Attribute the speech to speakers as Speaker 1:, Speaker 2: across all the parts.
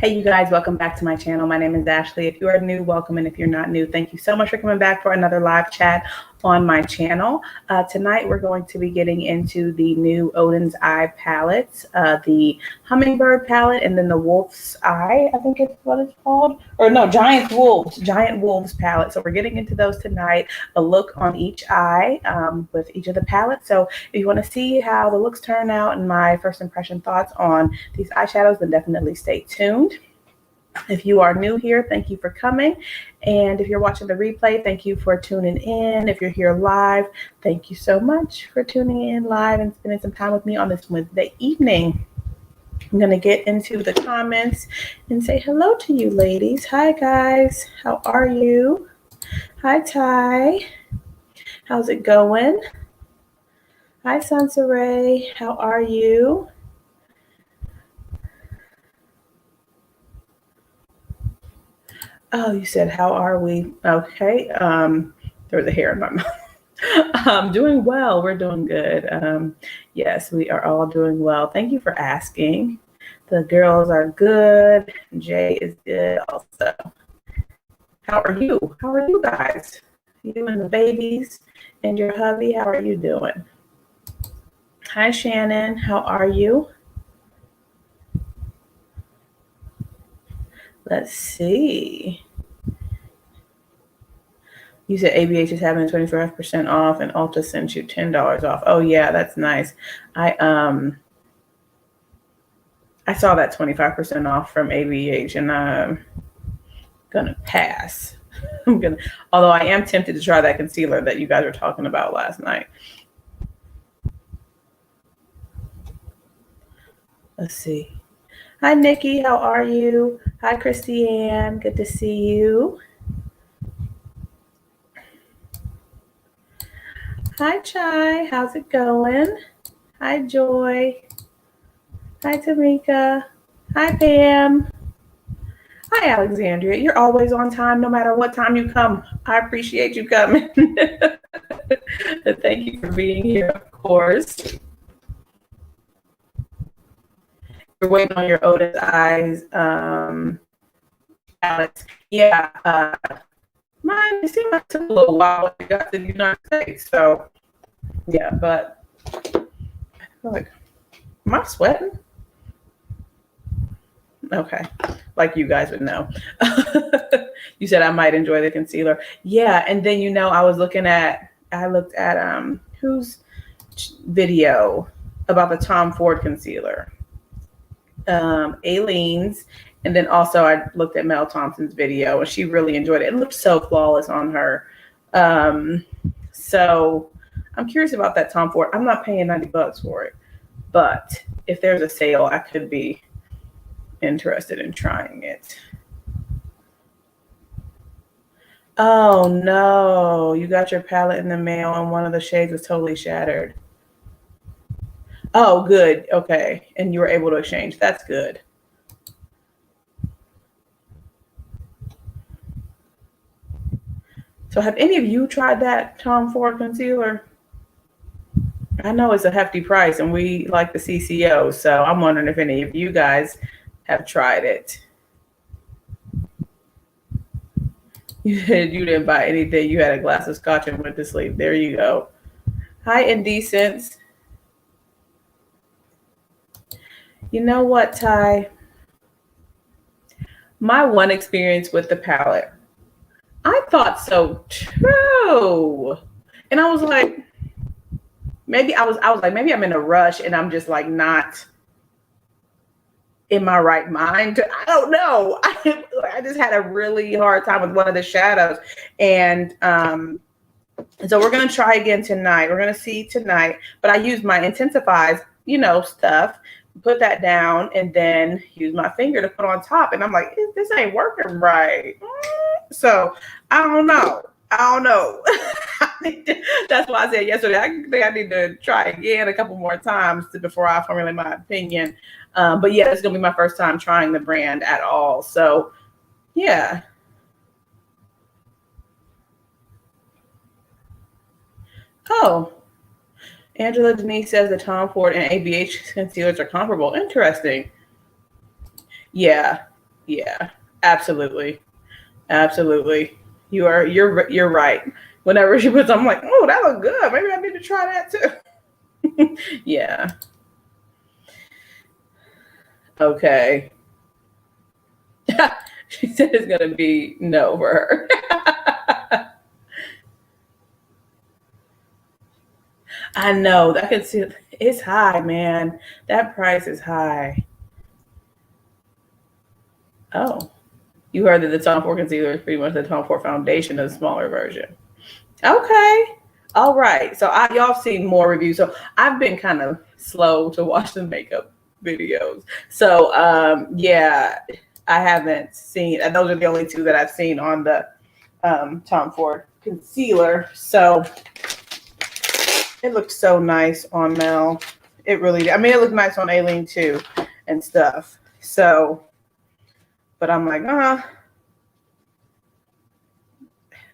Speaker 1: Hey, you guys, welcome back to my channel. My name is Ashley. If you are new, welcome. And if you're not new, thank you so much for coming back for another live chat on my channel. Tonight, we're going to be getting into the new Oden's Eye palettes, the Hummingbird palette, and then the Wolf's Eye, I think it's what it's called. Or no, Giant Wolves palette. So we're getting into those tonight, a look on each eye with each of the palettes. So if you want to see how the looks turn out and my first impression thoughts on these eyeshadows, then definitely stay tuned. If you are new here, thank you for coming. And if you're watching the replay, thank you for tuning in. If you're here live, thank you so much for tuning in live and spending some time with me on this Wednesday evening. I'm going to get into the comments and say hello to you ladies. Hi guys, how are you? Hi Ty, how's it going? Hi Sansaray, how are you? Oh, you said, how are we? Okay. There was a hair in my mouth. Doing well. We're doing good. Yes, we are all doing well. Thank you for asking. The girls are good. Jay is good also. How are you? How are you guys? You and the babies and your hubby, how are you doing? Hi, Shannon. How are you? Let's see. You said ABH is having 25% off and Ulta sent you $10 off. Oh yeah, that's nice. I saw that 25% off from ABH and I'm gonna pass. Although I am tempted to try that concealer that you guys were talking about last night. Let's see. Hi Nikki, how are you? Hi Christiane, good to see you. Hi Chai, how's it going? Hi Joy. Hi Tamika. Hi Pam. Hi Alexandria. You're always on time no matter what time you come. I appreciate you coming. Thank you for being here, of course. You're waiting on your Oden's Eyes, Alex. Yeah, mine, it seemed like it took a little while when I got to the United States. So, yeah, but I feel like, am I sweating? Okay, like you guys would know. You said I might enjoy the concealer. Yeah, and then I looked at whose video about the Tom Ford concealer. Aileen's, and then also I looked at Mel Thompson's video and she really enjoyed it. It looked so flawless on her. So I'm curious about that Tom Ford. I'm not paying $90 for it, but if there's a sale, I could be interested in trying it. Oh no, you got your palette in the mail and one of the shades was totally shattered. Oh, good. Okay. And you were able to exchange. That's good. So have any of you tried that Tom Ford concealer? I know it's a hefty price and we like the CCO, so I'm wondering if any of you guys have tried it. You didn't buy anything. You had a glass of scotch and went to sleep. There you go. Hi, Indecents. You know what, Ty? My one experience with the palette, I thought so too. And I was like, maybe maybe I'm in a rush and I'm just like not in my right mind. I don't know. I just had a really hard time with one of the shadows. And so we're going to try again tonight. We're going to see tonight. But I used my intensifies, stuff, put that down, and then use my finger to put on top. And I'm like, this ain't working right. So I don't know. That's why I said yesterday, I think I need to try again a couple more times before I formulate my opinion. But yeah, it's going to be my first time trying the brand at all. So yeah. Oh, Angela Denise says the Tom Ford and ABH concealers are comparable. Interesting. Yeah. Yeah, absolutely. Absolutely. You're right. Whenever she puts, I'm like, oh, that looks good. Maybe I need to try that too. Yeah. Okay. She said it's gonna be no for her. I know. I can see it's high, man. That price is high. Oh. You heard that the Tom Ford concealer is pretty much the Tom Ford foundation, a smaller version. Okay. All right. So y'all seen more reviews. So I've been kind of slow to watch the makeup videos. So yeah, I haven't seen. And those are the only two that I've seen on the Tom Ford concealer. So it looks so nice on Mel. It really. I mean, it looked nice on Aileen too, and stuff. So, but I'm like,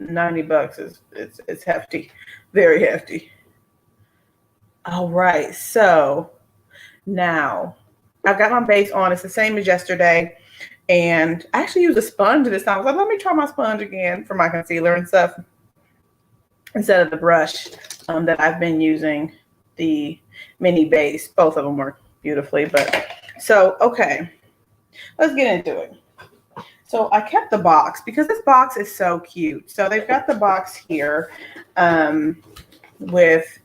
Speaker 1: $90 is it's hefty, very hefty. All right, so now I've got my base on. It's the same as yesterday, and I actually used a sponge this time. I was like, let me try my sponge again for my concealer and stuff instead of the brush that I've been using, the mini base. Both of them work beautifully, but so okay, let's get into it. So I kept the box because this box is so cute. So they've got the box here with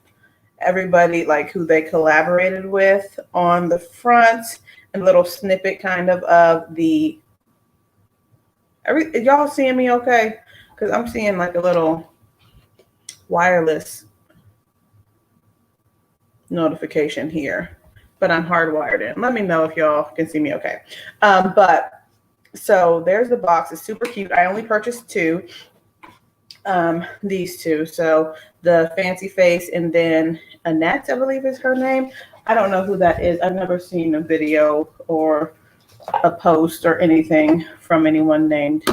Speaker 1: everybody like who they collaborated with on the front, and a little snippet kind of the y'all seeing me okay? Because I'm seeing like a little wireless notification here, but I'm hardwired in. Let me know if y'all can see me okay. But so there's the box. It's super cute. I only purchased two, these two. So the Fancy Face and then Annette, I believe is her name. I don't know who that is. I've never seen a video or a post or anything from anyone named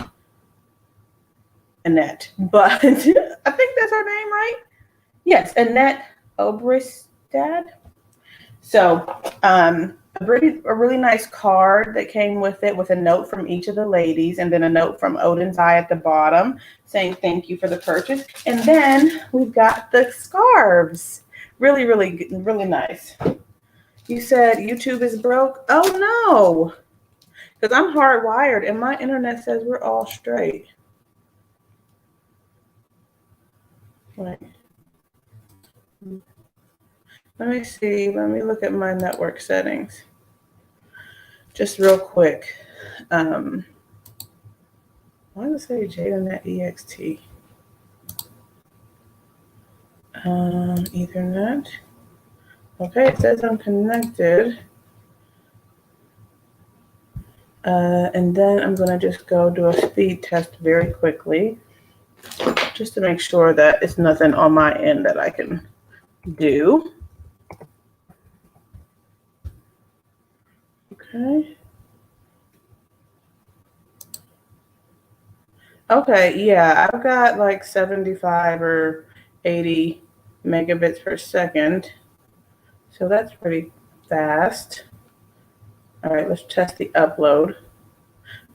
Speaker 1: Annette, but I think that's her name, right? Yes, Annette Obristad. So, a really nice card that came with it with a note from each of the ladies and then a note from Oden's Eye at the bottom saying thank you for the purchase. And then we've got the scarves. Really, really, really nice. You said YouTube is broke? Oh no, because I'm hardwired and my internet says we're all straight. Right. Let me see. Let me look at my network settings. Just real quick. Why does it say JadaNet EXT? Ethernet. Okay, it says I'm connected. And then I'm going to just go do a speed test very quickly, just to make sure that it's nothing on my end that I can do. Okay. Okay, yeah, I've got like 75 or 80 megabits per second. So that's pretty fast. All right, let's test the upload.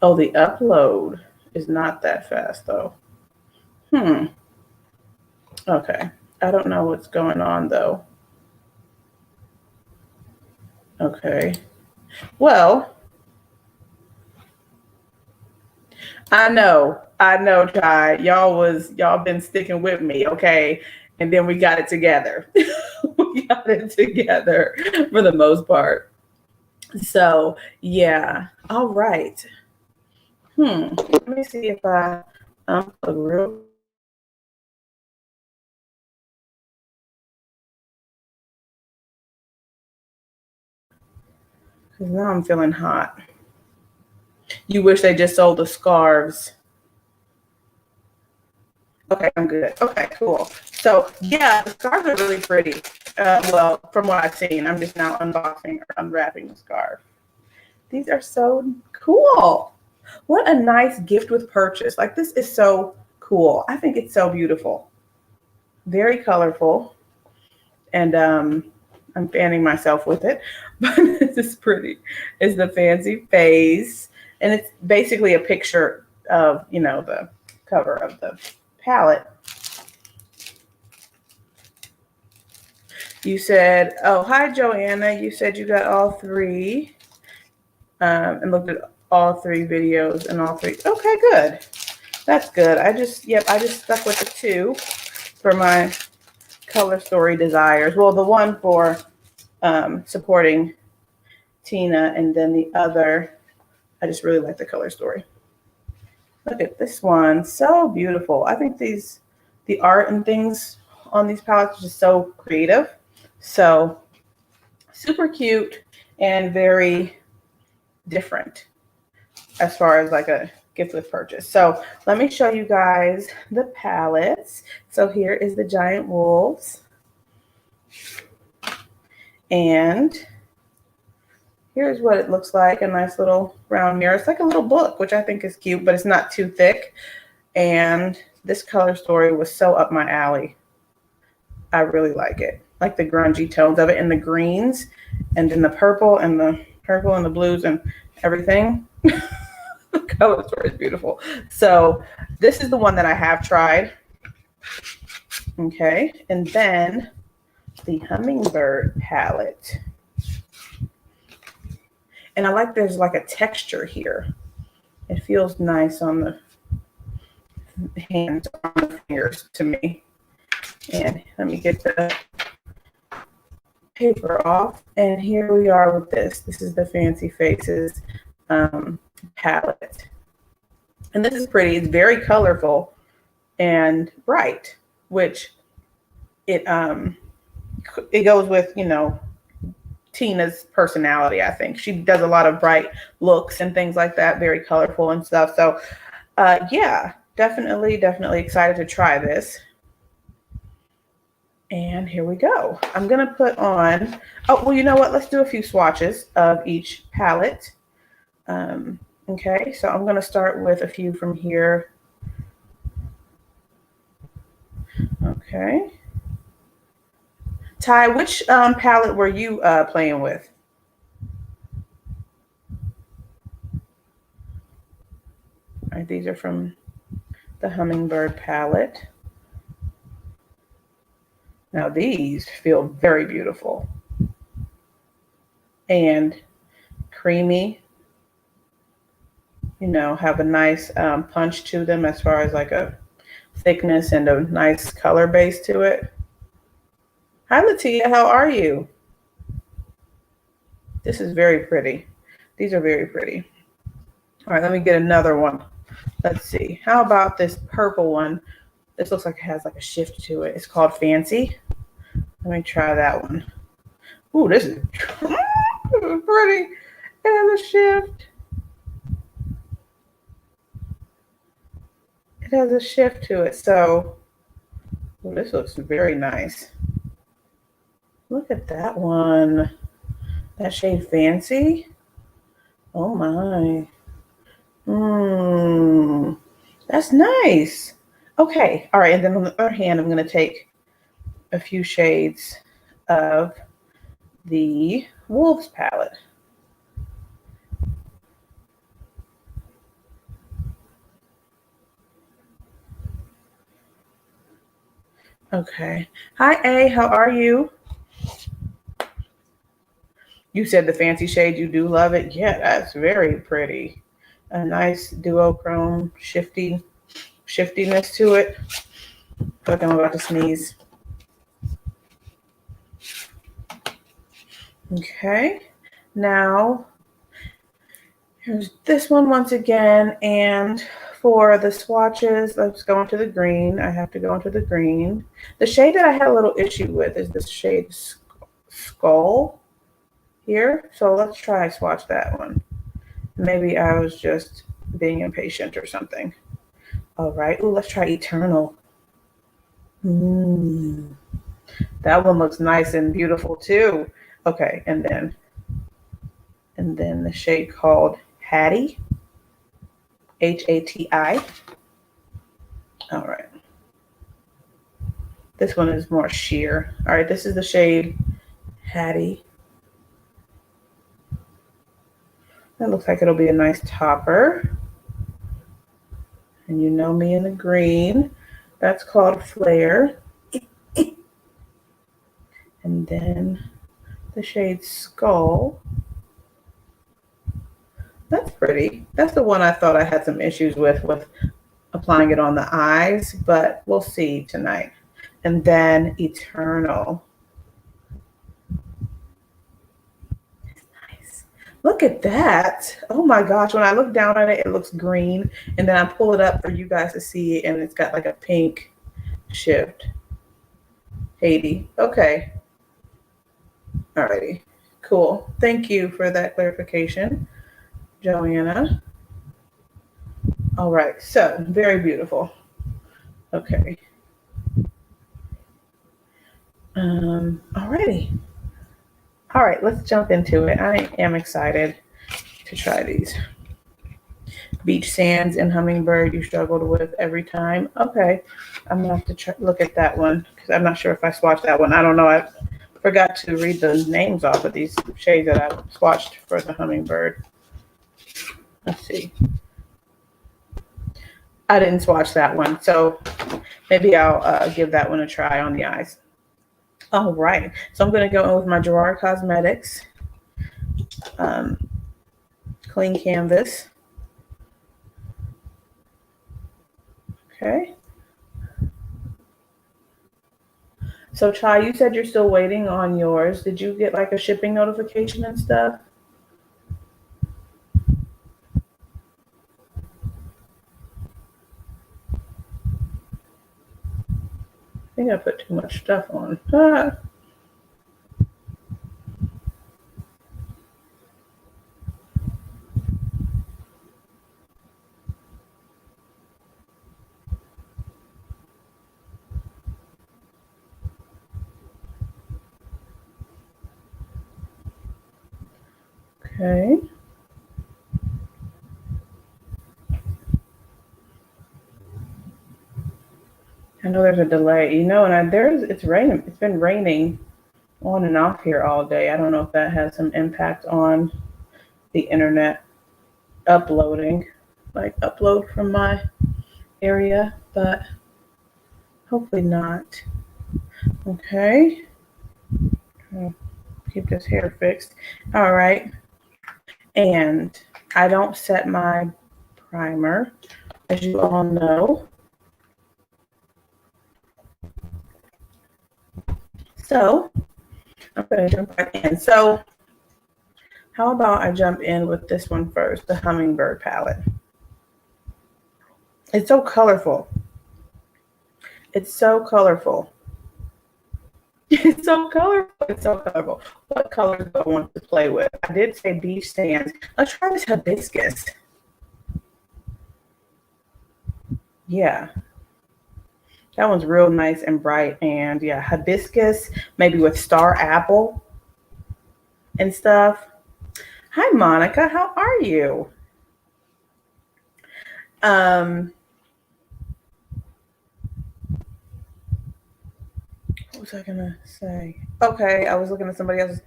Speaker 1: Oh, the upload is not that fast though. Okay, I don't know what's going on though. Okay, well, I know, Ty. Y'all been sticking with me, okay? And then we got it together. We got it together for the most part. So yeah. All right. Let me see if I unplug real. Because now I'm feeling hot. You wish they just sold the scarves. Okay, I'm good. Okay, cool. So yeah, the scarves are really pretty. Well, from what I've seen, I'm just now unboxing or unwrapping the scarf. These are so cool. What a nice gift with purchase. Like, this is so cool. I think it's so beautiful. Very colorful. And I'm fanning myself with it. But this is pretty. It's the Fancy Face. And it's basically a picture of, you know, the cover of the palette. You said, oh, hi, Joanna. You said you got all three and looked at all three videos and all three. Okay, good. That's good. I just stuck with the two for my color story desires. Well, the one for supporting Tina, and then the other, I just really like the color story. Look at this one. So beautiful. I think the art and things on these palettes are just so creative. So super cute and very different as far as like a gift with purchase. So let me show you guys the palettes. So here is the Giant Wolves. And here's what it looks like, a nice little round mirror. It's like a little book, which I think is cute, but it's not too thick. And this color story was so up my alley. I really like it. Like the grungy tones of it and the greens and then the purple and the blues and everything. The color story is beautiful. So this is the one that I have tried. Okay. And then the Hummingbird palette. And I like there's like a texture here. It feels nice on the hands, on the fingers to me. And let me get the paper off. And here we are with this. This is the Fancy Faces palette. And this is pretty. It's very colorful and bright, which it goes with, you know, Tina's personality. I think she does a lot of bright looks and things like that, very colorful and stuff. So yeah, definitely excited to try this. And here we go. I'm gonna put on, oh, well, you know what, let's do a few swatches of each palette. Okay, so I'm gonna start with a few from here. Okay. Ty, which palette were you playing with? All right, these are from the Hummingbird palette. Now these feel very beautiful and creamy, you know, have a nice punch to them as far as like a thickness and a nice color base to it. Hi, Latia, how are you? This is very pretty. These are very pretty. All right, let me get another one. Let's see. How about this purple one? This looks like it has like a shift to it. It's called Fancy. Let me try that one. Ooh, this is pretty. It has a shift. It has a shift to it. So, ooh, this looks very nice. Look at that one. That shade Fancy. Oh my. That's nice. Okay. All right. And then on the other hand, I'm going to take a few shades of the Wolves palette. Okay. Hi, A. How are you? You said the fancy shade. You do love it. Yeah, that's very pretty. A nice duochrome shiftiness to it. I feel like I'm about to sneeze. Okay. Now, here's this one once again. And for the swatches, let's go into the green. I have to go into the green. The shade that I had a little issue with is this shade Skull here. So let's try swatch that one. Maybe I was just being impatient or something. All right. Ooh, let's try Eternal. That one looks nice and beautiful too. Okay, and then the shade called Hattie. Hati. All right. This one is more sheer. All right, this is the shade Hattie. That looks like it'll be a nice topper. And you know me in the green. That's called Flare. And then the shade Skull. That's pretty. That's the one I thought I had some issues with applying it on the eyes, but we'll see tonight. And then Eternal. Nice. Look at that. Oh my gosh. When I look down at it, it looks green. And then I pull it up for you guys to see it, and it's got like a pink shift. Haiti. Okay. Alrighty. Cool. Thank you for that clarification, Joanna. All right. So very beautiful. Okay. Alrighty. All right, let's jump into it. I am excited to try these. Beach Sands and Hummingbird you struggled with every time. Okay, I'm gonna have to look at that one because I'm not sure if I swatched that one. I don't know. I forgot to read the names off of these shades that I swatched for the Hummingbird. Let's see. I didn't swatch that one, so maybe I'll give that one a try on the eyes. All right, so I'm going to go in with my Gerard Cosmetics clean canvas. Okay. So Chai, you said you're still waiting on yours. Did you get like a shipping notification and stuff? I think I put too much stuff on. Ah. Okay. I know there's a delay, you know, and it's raining. It's been raining on and off here all day. I don't know if that has some impact on the internet uploading, like upload from my area, but hopefully not. Okay. I'll keep this hair fixed. All right. And I don't set my primer, as you all know. So I'm going to jump right in. So how about I jump in with this one first, the Hummingbird Palette. It's so colorful. It's so colorful. It's so colorful. It's so colorful. What colors do I want to play with? I did say beach sands. Let's try this hibiscus. Yeah. That one's real nice and bright. And yeah, hibiscus, maybe with star apple and stuff. Hi, Monica. How are you? What was I gonna say? Okay, I was looking at somebody else's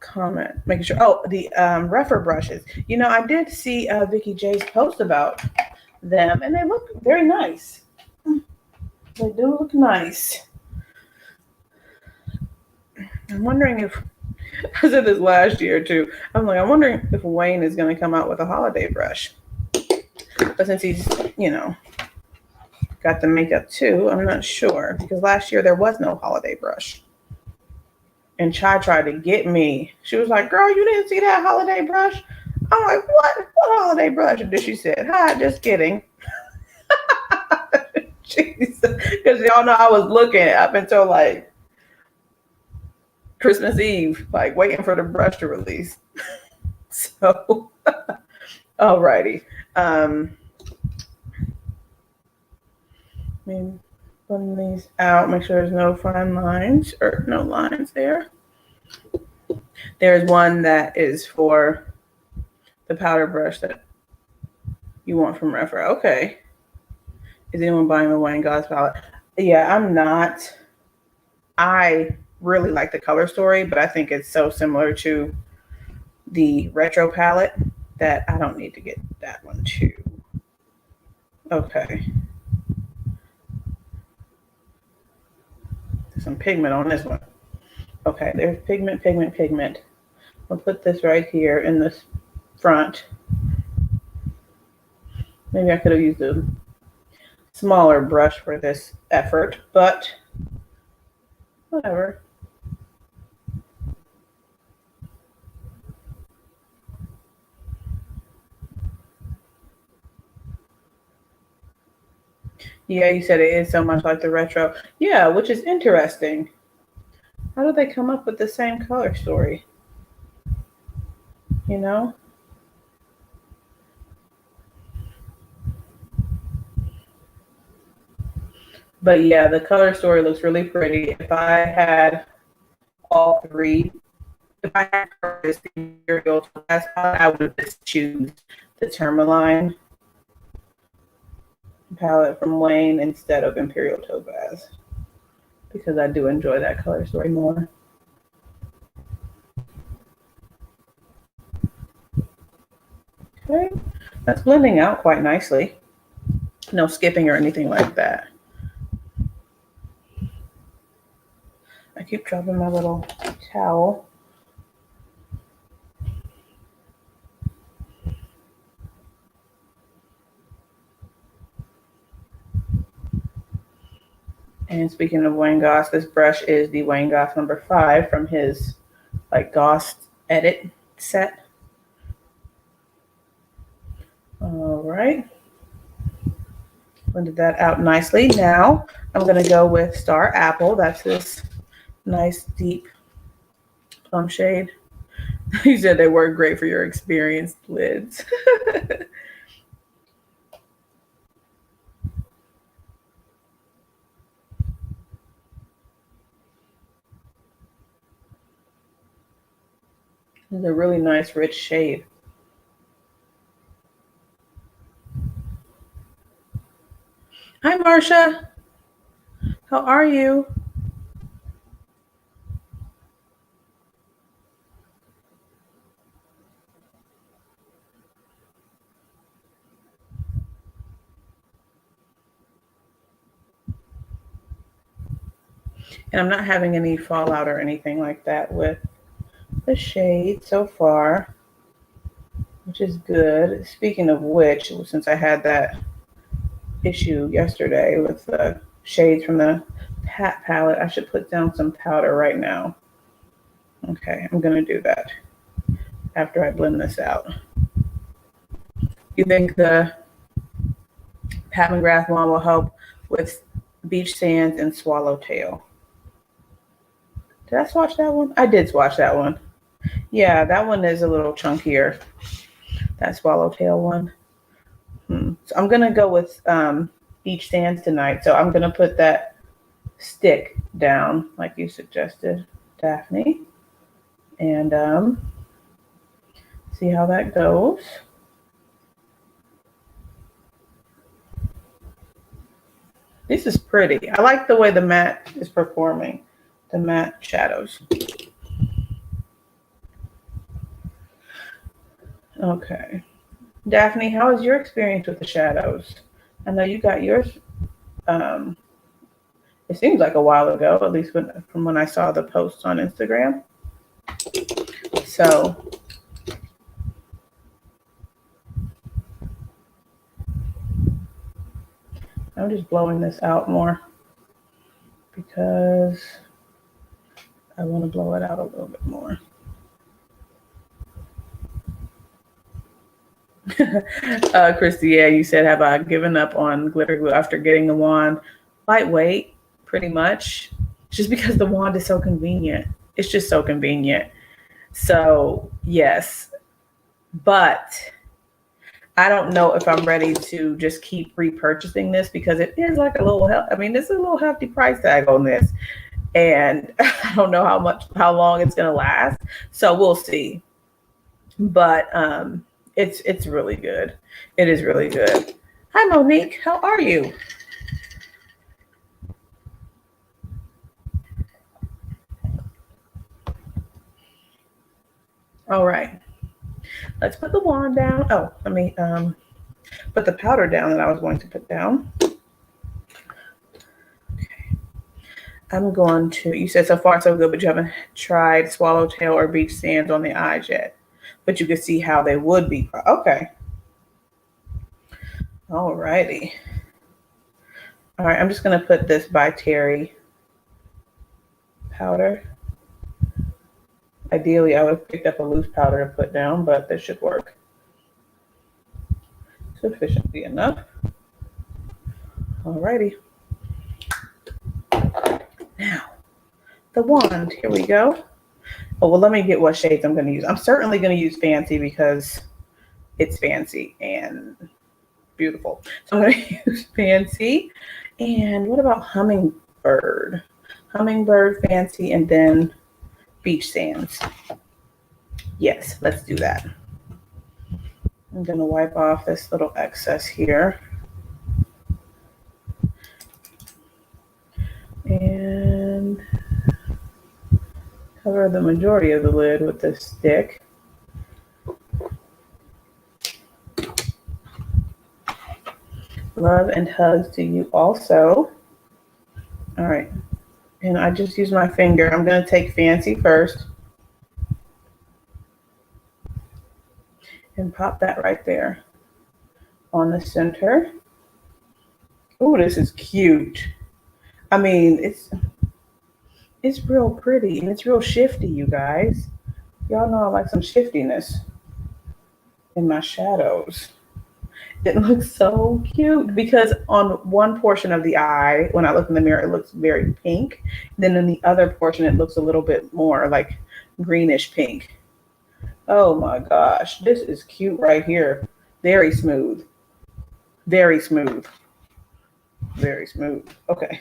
Speaker 1: comment, making sure. Oh, the refer brushes. You know, I did see Vicky J's post about them, and they look very nice. They do look nice. I'm wondering if I said this last year too. I'm wondering if Wayne is going to come out with a holiday brush. But since he's, you know, got the makeup too, I'm not sure because last year there was no holiday brush. And Chai tried to get me. She was like, "Girl, you didn't see that holiday brush?" I'm like, "What? What holiday brush?" And then she said, "Hi, just kidding." Because y'all know I was looking up until like Christmas Eve, like waiting for the brush to release. So, alrighty. Putting these out, make sure there's no fine lines or no lines there. There's one that is for the powder brush that you want from Refer. Okay. Is anyone buying the Wayne Goss palette? Yeah, I'm not. I really like the color story, but I think it's so similar to the retro palette that I don't need to get that one too. Okay. There's some pigment on this one. Okay, there's pigment, pigment, pigment. I'll put this right here in this front. Maybe I could have used a smaller brush for this effort, but whatever. Yeah, you said it is so much like the retro. Yeah, which is interesting. How do they come up with the same color story? You know? But yeah, the color story looks really pretty. If I had all three, if I had purchased the Imperial Topaz palette, I would just choose the Tourmaline palette from Wayne instead of Imperial Topaz because I do enjoy that color story more. Okay, that's blending out quite nicely. No skipping or anything like that. I keep dropping my little towel. And speaking of Wayne Goss, this brush is the Wayne Goss number 5 from his like Goss edit set. All right. Blended that out nicely. Now I'm going to go with Star Apple. That's this nice deep plum shade. You said they work great for your experienced lids. It's a really nice rich shade. Hi, Marcia. How are you? And I'm not having any fallout or anything like that with the shade so far, which is good. Speaking of which, since I had that issue yesterday with the shades from the Pat palette, I should put down some powder right now. Okay, I'm going to do that after I blend this out. You think the Pat McGrath one will help with Beach Sands and Swallowtail? Did I swatch that one? I did swatch that one. Yeah, that one is a little chunkier. That Swallowtail one. So I'm gonna go with Beach Sands tonight. So I'm gonna put that stick down like you suggested, Daphne, and see how that goes. This is pretty. I like the way the matte is performing, the matte shadows. Okay. Daphne, how is your experience with the shadows? I know you got yours, it seems like a while ago, at least from when I saw the post on Instagram. So I'm just blowing this out more because I want to blow it out a little bit more. Christy, yeah, you said, have I given up on glitter glue after getting the wand? Lightweight, pretty much. Just because the wand is so convenient. It's just so convenient. So, yes. But I don't know if I'm ready to just keep repurchasing this because it is like a little, this is a little hefty price tag on this. And I don't know how long it's going to last. So we'll see. But it's really good. It is really good. Hi, Monique. How are you? All right. Let's put the wand down. Oh, let me put the powder down that I was going to put down. I'm going to, you said so far so good, but you haven't tried Swallowtail or Beach Sands on the eyes yet. But you can see how they would be. Okay. Alrighty. All right, I'm just going to put this by Terry powder. Ideally, I would have picked up a loose powder to put down, but this should work. Sufficiently enough. Alrighty. Now, the wand. Here we go. Oh, well, let me get what shades I'm going to use. I'm certainly going to use Fancy because it's fancy and beautiful. So I'm going to use Fancy. And what about Hummingbird? Hummingbird, Fancy, and then Beach Sands. Yes, let's do that. I'm going to wipe off this little excess here. And cover the majority of the lid with this stick. Love and hugs to you also. All right. And I just use my finger. I'm going to take Fancy first. And pop that right there on the center. Oh, this is cute. I mean, it's real pretty and it's real shifty, you guys. Y'all know I like some shiftiness in my shadows. It looks so cute because on one portion of the eye, when I look in the mirror, it looks very pink. Then in the other portion, it looks a little bit more like greenish pink. Oh my gosh, this is cute right here. Very smooth. Very smooth. Very smooth. Okay.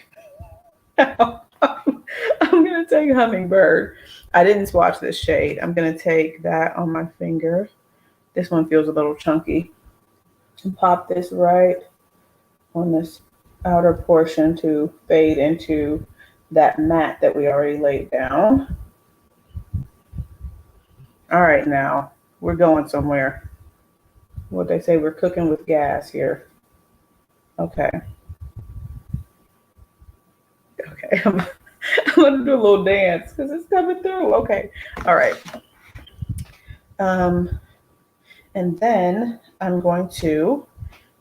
Speaker 1: I'm going to take Hummingbird. I didn't swatch this shade. I'm going to take that on my finger. This one feels a little chunky. And pop this right on this outer portion to fade into that matte that we already laid down. All right, now we're going somewhere. What they say, we're cooking with gas here. Okay. Okay, I'm going to do a little dance because it's coming through. Okay, all right. And then I'm going to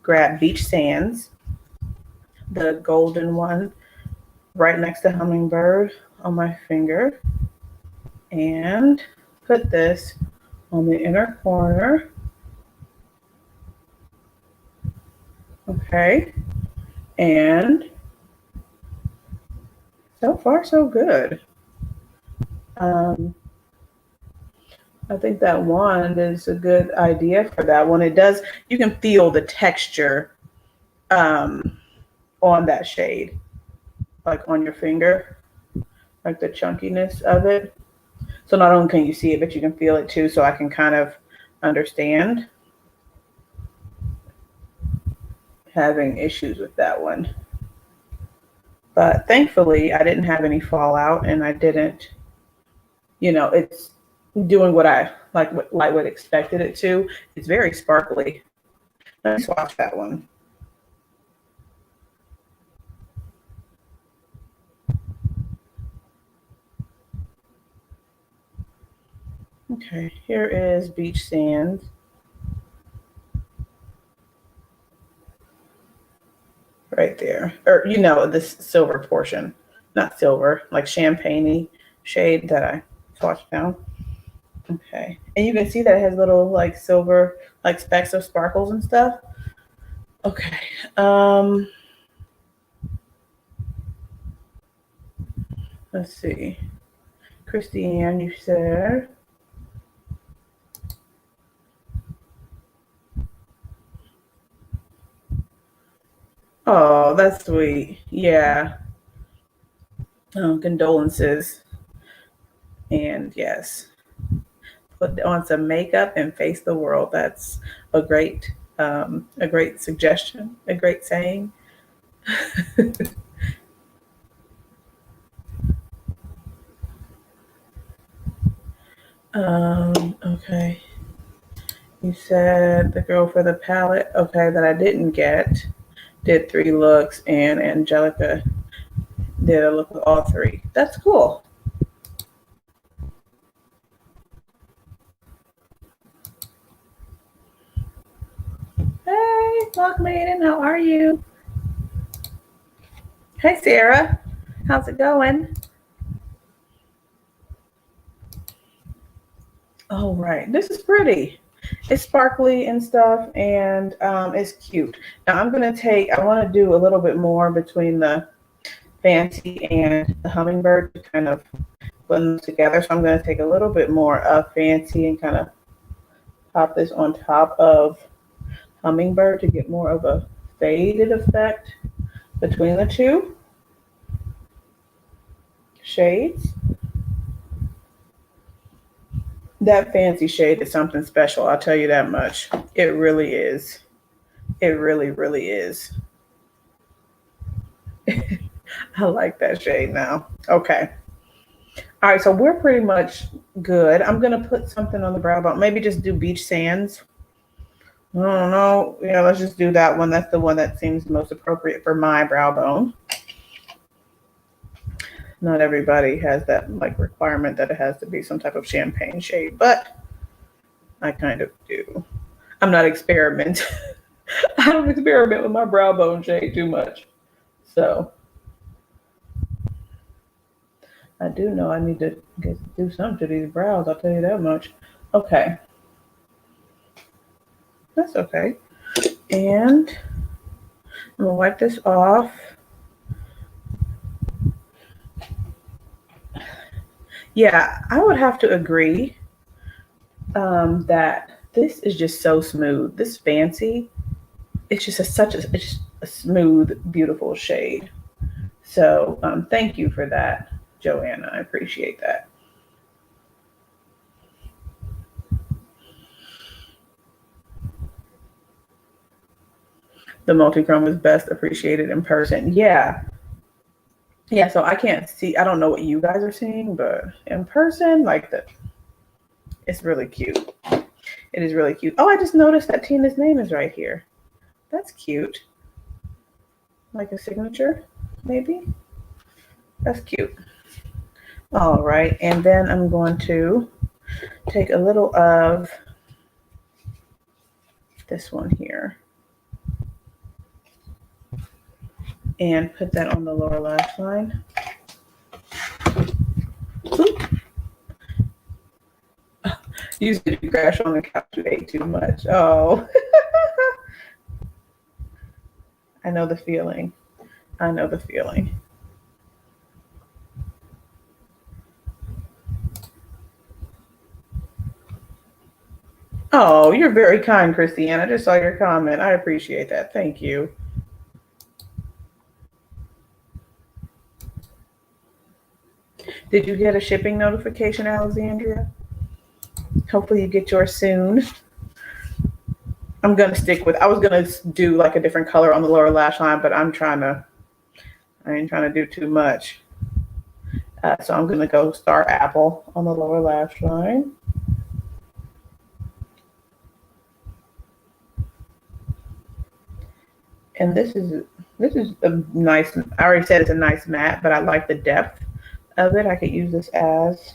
Speaker 1: grab Beach Sands, the golden one, right next to Hummingbird on my finger, and put this on the inner corner. Okay, and so far so good. I think that wand is a good idea for that one. It does, you can feel the texture on that shade, like on your finger, like the chunkiness of it. So not only can you see it, but you can feel it too. So I can kind of understand having issues with that one. But thankfully, I didn't have any fallout and I didn't, you know, it's doing what I like, what Lightwood expected it to. It's very sparkly. Let me swatch that one. Okay, here is Beach Sands. Right there, or you know, this silver portion, not silver, like champagne-y shade that I swatched down. Okay, and you can see that it has little like silver, like specks of sparkles and stuff. Okay, let's see. Christiane, you said. Oh, that's sweet. Yeah. Oh, condolences. And yes, put on some makeup and face the world. That's a great suggestion, a great saying. Okay. You said the girl for the palette, okay, that I didn't get, did 3 looks, and Angelica did a look with all 3. That's cool. Hey, Lock Maiden, how are you? Hey, Sarah, how's it going? Oh, right, this is pretty. It's sparkly and stuff, and it's cute. Now I'm gonna I want to do a little bit more between the fancy and the hummingbird to kind of blend them together. So I'm going to take a little bit more of fancy and kind of pop this on top of hummingbird to get more of a faded effect between the 2 shades. That fancy shade is something special, I'll tell you that much. It really is. It really, really is. I like that shade now. Okay. All right, so we're pretty much good. I'm going to put something on the brow bone. Maybe just do beach sands. I don't know. Yeah, let's just do that one. That's the one that seems most appropriate for my brow bone. Not everybody has that like requirement that it has to be some type of champagne shade, but I kind of do. I'm not experiment. I don't experiment with my brow bone shade too much. So I do know I need to do something to these brows, I'll tell you that much. Okay. That's okay. And I'm gonna wipe this off. Yeah, I would have to agree that this is just so smooth. This fancy, it's just it's a smooth, beautiful shade. So thank you for that, Joanna. I appreciate that. The multi-chrome is best appreciated in person. Yeah. Yeah, so I can't see, I don't know what you guys are seeing, but in person, it's really cute. It is really cute. Oh, I just noticed that Tina's name is right here. That's cute. Like a signature, maybe? That's cute. All right, and then I'm going to take a little of this one here and put that on the lower lash line. You said you crashed on the couch, you ate too much. Oh. I know the feeling. I know the feeling. Oh, you're very kind, Christiane. I just saw your comment. I appreciate that. Thank you. Did you get a shipping notification, Alexandria? Hopefully you get yours soon. I'm going to stick with, I was going to do like a different color on the lower lash line, but I ain't trying to do too much. So I'm going to go Star Apple on the lower lash line. And this is a nice, I already said it's a nice matte, but I like the depth of it. I could use this as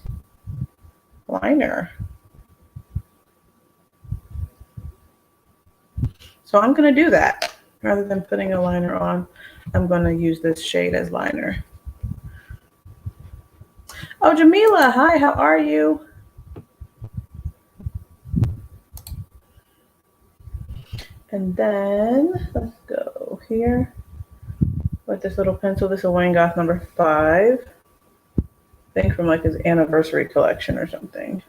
Speaker 1: liner. So I'm going to do that. Rather than putting a liner on, I'm going to use this shade as liner. Oh, Jamila, hi, how are you? And then let's go here with this little pencil. This is Wayne Goth number 5. I think from like his anniversary collection or something.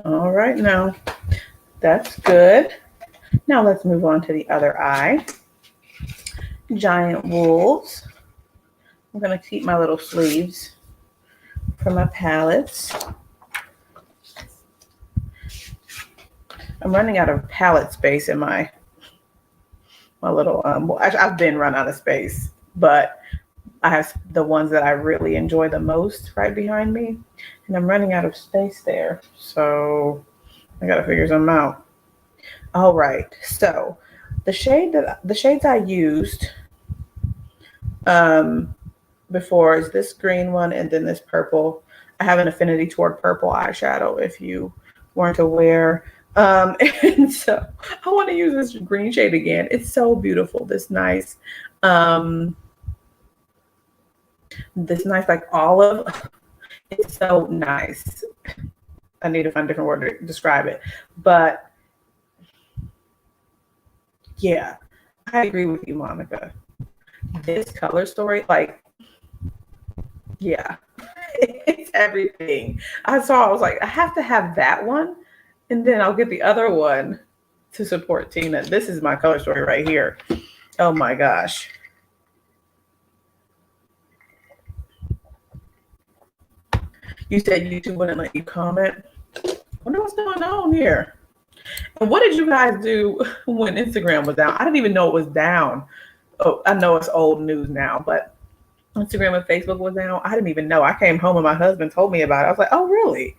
Speaker 1: All right, now that's good. Now let's move on to the other eye. giant wolves. I'm going to keep my little sleeves for my palettes. I'm running out of palette space in my little, I've been run out of space, but I have the ones that I really enjoy the most right behind me, and I'm running out of space there. So I got to figure something out. All right. So the shades I used before is this green one and then this purple. I have an affinity toward purple eyeshadow, if you weren't aware. And so I want to use this green shade again. It's so beautiful. This nice like olive. It's so nice. I need to find a different word to describe it. But yeah, I agree with you, Monica. This color story, like, yeah, it's everything. I was like, I have to have that one, and then I'll get the other one to support Tina. This is my color story right here. Oh my gosh. You said YouTube wouldn't let you comment. I wonder what's going on here. And what did you guys do when Instagram was down? I didn't even know it was down. Oh, I know it's old news now, but Instagram and Facebook was down. I didn't even know. I came home and my husband told me about it. I was like, oh, really?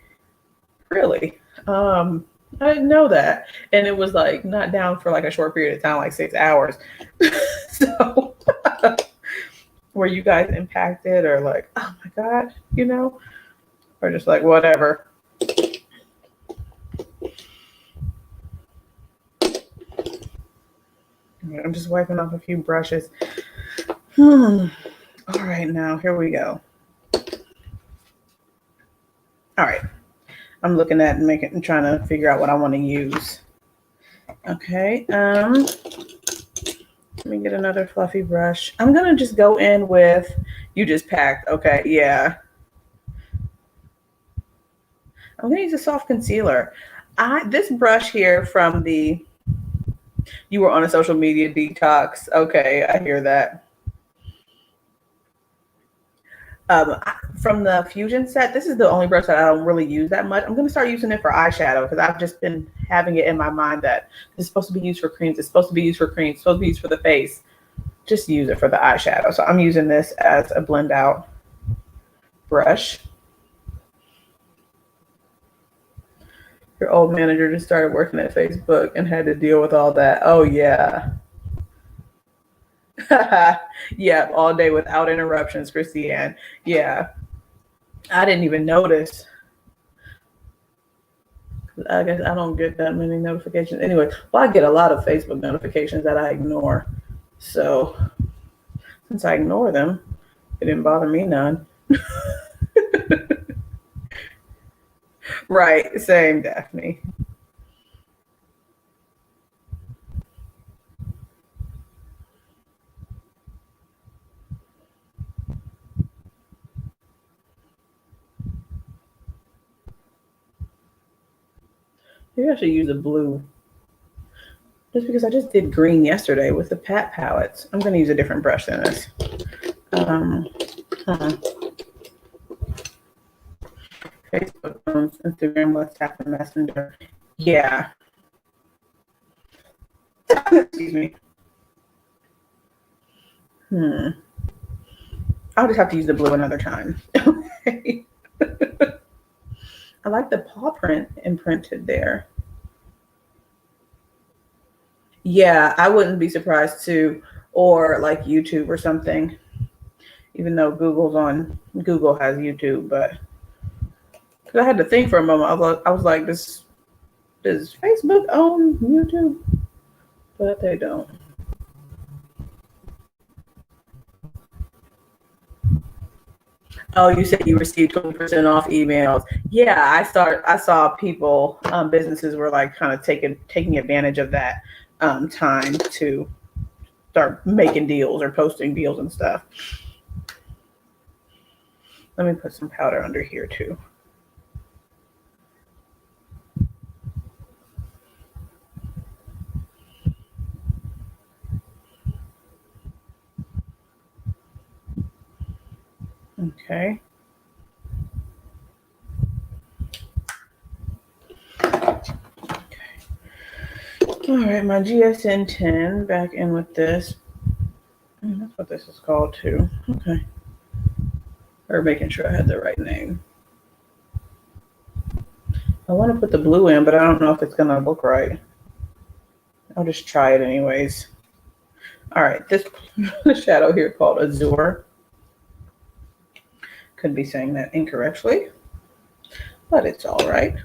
Speaker 1: Really? I didn't know that. And it was like not down for like a short period of time, like 6 hours. So were you guys impacted or like, oh my God, or just like whatever? I'm just wiping off a few brushes. All right, now here we go. All right. I'm looking at and trying to figure out what I want to use. Okay. Let me get another fluffy brush. I'm gonna just go in with, you just packed. Okay, yeah. I'm gonna use a soft concealer. This brush here from the, you were on a social media detox. Okay, I hear that. From the Fusion set, this is the only brush that I don't really use that much. I'm going to start using it for eyeshadow because I've just been having it in my mind that it's supposed to be used for creams. It's supposed to be used for creams. It's supposed to be used for the face. Just use it for the eyeshadow. So I'm using this as a blend out brush. Your old manager just started working at Facebook and had to deal with all that. Oh, yeah. Yeah, all day without interruptions, Christiane. Yeah. I didn't even notice. I guess I don't get that many notifications. Anyway, well, I get a lot of Facebook notifications that I ignore. So since I ignore them, it didn't bother me none. Right, same, Daphne. Maybe I should use a blue. Just because I just did green yesterday with the Pat palettes. I'm going to use a different brush than this. Facebook, Instagram, WhatsApp, and Messenger. Yeah. Excuse me. I'll just have to use the blue another time. Okay. I like the paw print imprinted there. Yeah, I wouldn't be surprised too, or like YouTube or something. Even though Google has YouTube, but I had to think for a moment. I was like, does Facebook own YouTube? But they don't. Oh, you said you received 20% off emails. Yeah, I saw people, businesses were like kind of taking advantage of that time to start making deals or posting deals and stuff. Let me put some powder under here too. Okay. All right, my GSN 10 back in with this. That's what this is called too. Okay. Or making sure I had the right name. I want to put the blue in, but I don't know if it's going to look right. I'll just try it anyways. All right, this shadow here called Azure. Could be saying that incorrectly, but it's all right.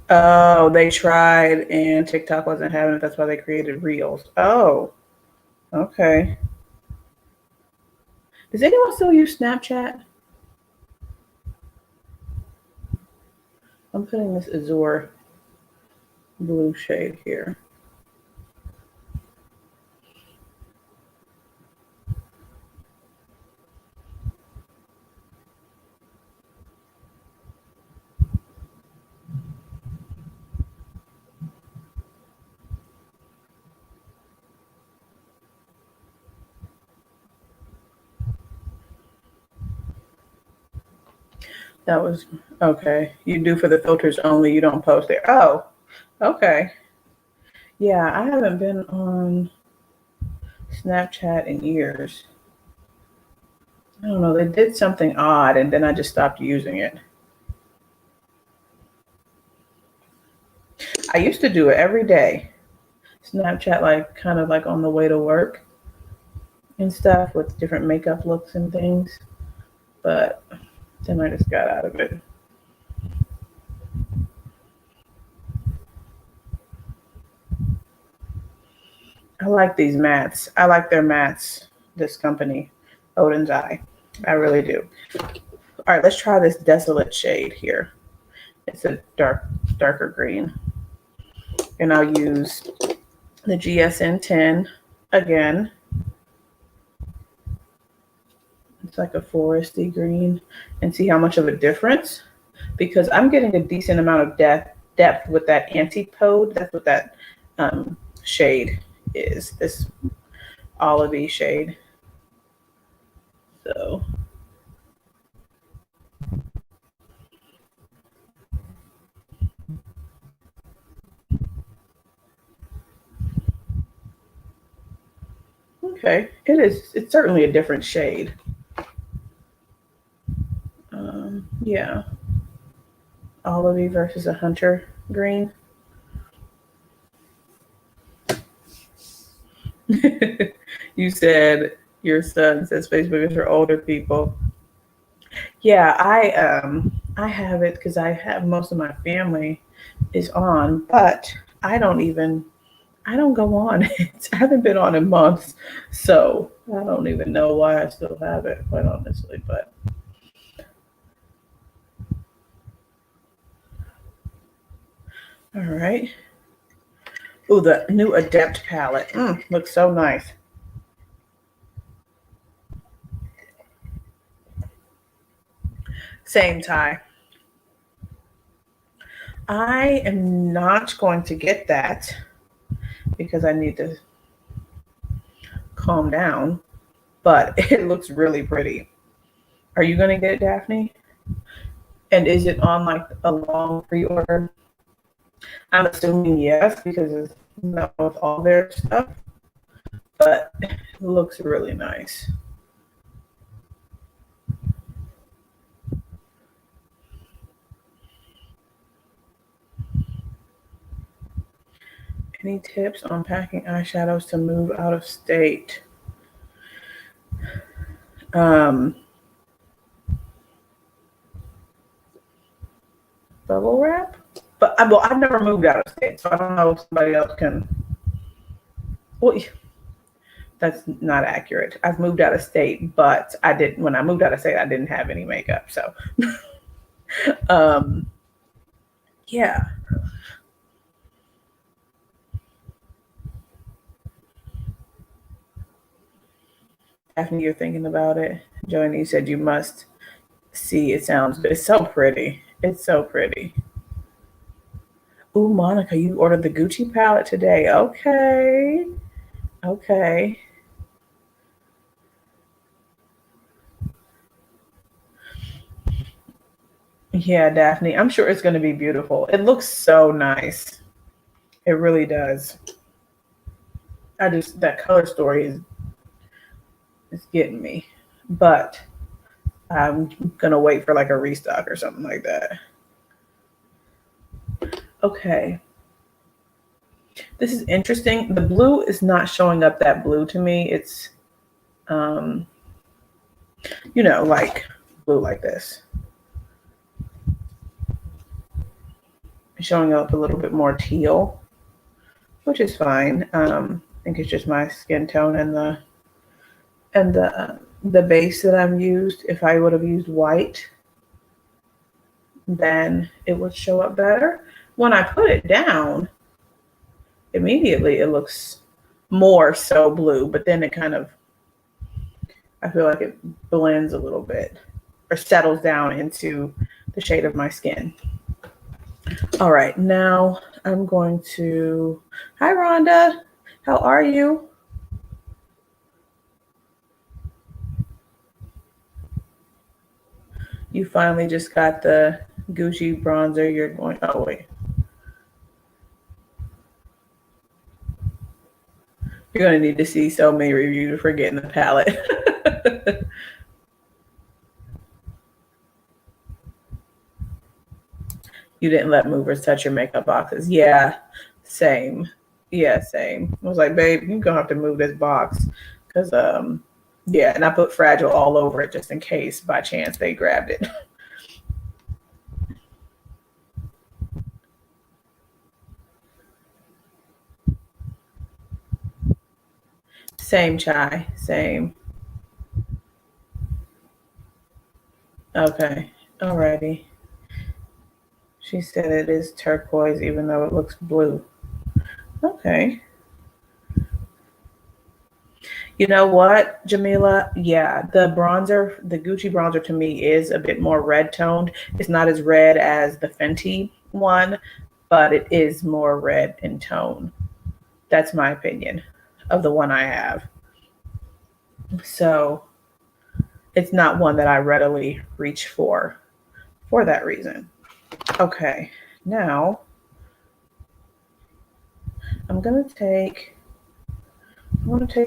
Speaker 1: Oh, they tried and TikTok wasn't having it. That's why they created Reels. Oh, okay. Does anyone still use Snapchat? I'm putting this Azure blue shade here. That was okay. You do for the filters only. You don't post there. Oh, okay. Yeah, I haven't been on Snapchat in years. I don't know. They did something odd, and then I just stopped using it. I used to do it every day. Snapchat, like kind of like on the way to work and stuff with different makeup looks and things. But then I just got out of it. I like these mattes. I like their mattes, this company, Oden's Eye. I really do. All right, let's try this Desolate shade here. It's a darker green. And I'll use the GSN 10 again. It's like a foresty green, and see how much of a difference, because I'm getting a decent amount of depth with that Antipode. That's what that shade is, this olivey shade. So okay, it's certainly a different shade. Yeah, olivey versus a hunter green. You said your son says Facebook is for older people. Yeah, I have it because I have most of my family is on, but I don't go on it. I haven't been on in months, so I don't even know why I still have it, quite honestly. But all right. Oh, the new Adept palette looks so nice. Same tie. I am not going to get that because I need to calm down, but it looks really pretty. Are you going to get it, Daphne? And is it on like a long pre-order? I'm assuming yes, because it's not with all their stuff, but it looks really nice. Any tips on packing eyeshadows to move out of state? Bubble wrap? But well, I've never moved out of state, so I don't know if somebody else can. Well, that's not accurate. I've moved out of state, but I didn't. When I moved out of state, I didn't have any makeup. So, yeah. Daphne, you're thinking about it. Joanie, you said you must see. It sounds good. It's so pretty. It's so pretty. Ooh, Monica, you ordered the Gucci palette today. Okay. Okay. Yeah, Daphne. I'm sure it's going to be beautiful. It looks so nice. It really does. That color story is getting me. But I'm going to wait for like a restock or something like that. Okay. This is interesting. The blue is not showing up that blue to me. It's, like blue like this. It's showing up a little bit more teal, which is fine. I think it's just my skin tone and the base that I've used. If I would have used white, then it would show up better. When I put it down, immediately it looks more so blue, but then I feel like it blends a little bit or settles down into the shade of my skin. All right, now I'm going to, hi Rhonda, how are you? You finally just got the Gucci bronzer. You're going, oh wait. You're going to need to see so many reviews for getting the palette. You didn't let movers touch your makeup boxes. Yeah, same. Yeah, same. I was like, babe, you're going to have to move this box. Because, yeah, and I put Fragile all over it just in case by chance they grabbed it. Same, Chai. Same. Okay. Alrighty. She said it is turquoise even though it looks blue. Okay. You know what, Jamila? Yeah, the Gucci bronzer to me is a bit more red toned. It's not as red as the Fenty one, but it is more red in tone. That's my opinion of the one I have. So it's not one that I readily reach for that reason. Okay, now I'm going to take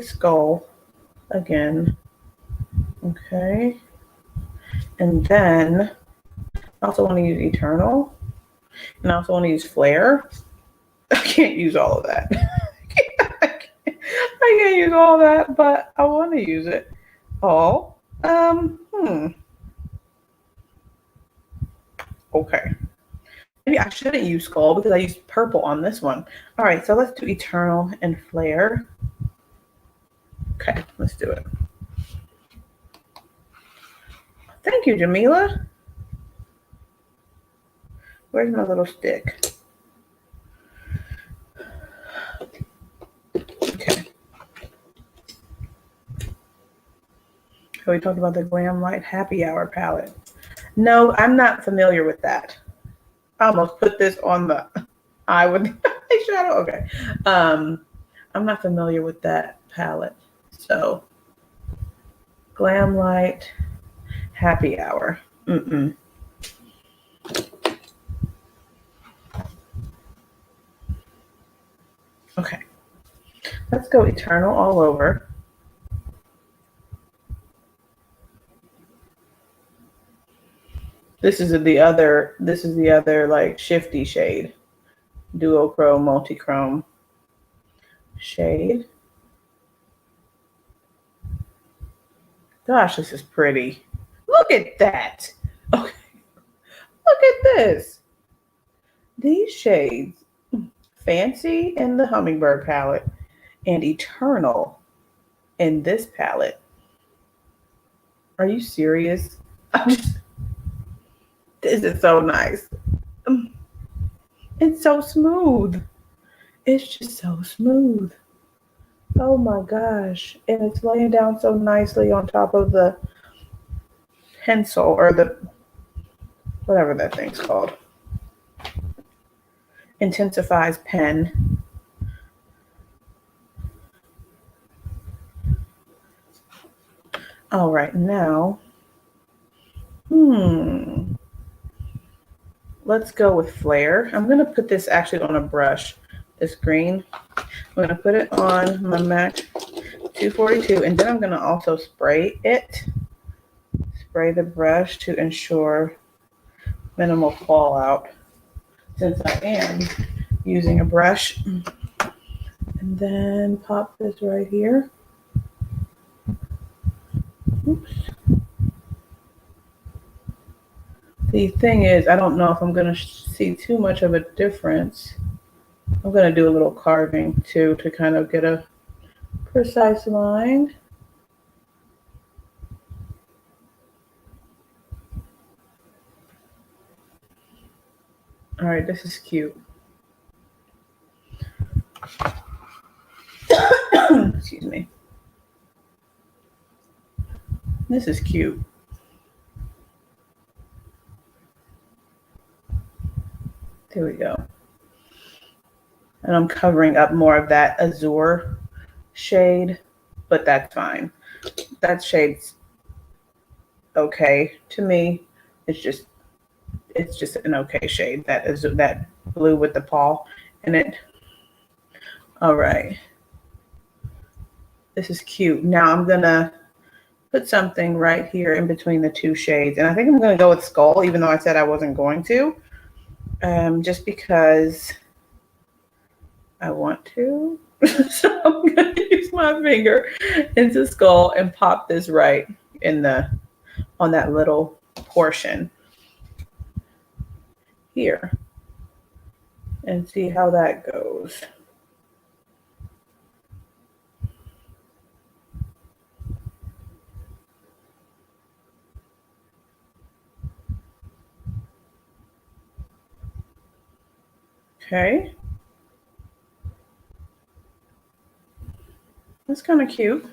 Speaker 1: Skull again. Okay. And then I also want to use Eternal. And I also want to use Flare. I can't use all of that. I can't use all that, but I want to use it all. Okay. Maybe I shouldn't use Skull because I used purple on this one. All right, so let's do Eternal and Flare. Okay, let's do it. Thank you, Jamila. Where's my little stick? Okay. So we talked about the Glam Light Happy Hour palette. No, I'm not familiar with that. I almost put this on the eye with the eyeshadow. Okay. I'm not familiar with that palette. So Glam Light Happy Hour. Okay. Let's go Eternal all over. This is the other like shifty shade. Duochrome, multi-chrome shade. Gosh, this is pretty. Look at that. Okay. Look at this. These shades. Fancy in the Hummingbird palette and Eternal in this palette. Are you serious? This is so nice. It's so smooth. It's just so smooth. Oh my gosh. And it's laying down so nicely on top of the pencil or the whatever that thing's called. Intensifies pen. All right, now. let's go with Flare. I'm going to put this actually on a brush, this green. I'm going to put it on my MAC 242, and then I'm going to also spray it. Spray the brush to ensure minimal fallout, since I am using a brush. And then pop this right here. Oops. The thing is, I don't know if I'm going to see too much of a difference. I'm going to do a little carving too to kind of get a precise line. All right, this is cute. Excuse me. This is cute. There we go. And I'm covering up more of that Azure shade, but that's fine. That shade's okay to me. It's just an okay shade. That is that blue with the paw in it. All right. This is cute. Now I'm gonna put something right here in between the two shades. And I think I'm gonna go with Skull, even though I said I wasn't going to. Just because I want to. So I'm going to use my finger into Skull and pop this right in on that little portion here and see how that goes. Okay. That's kind of cute.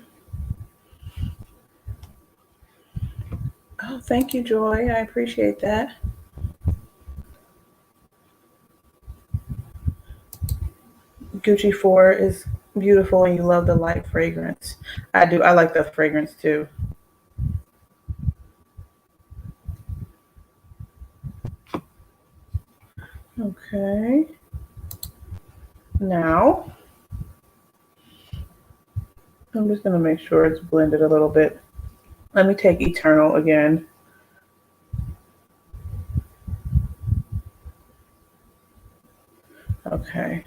Speaker 1: Oh, thank you, Joy. I appreciate that. Gucci 4 is beautiful and you love the light fragrance. I do. I like the fragrance too. Okay. Now, I'm just going to make sure it's blended a little bit. Let me take Eternal again. Okay.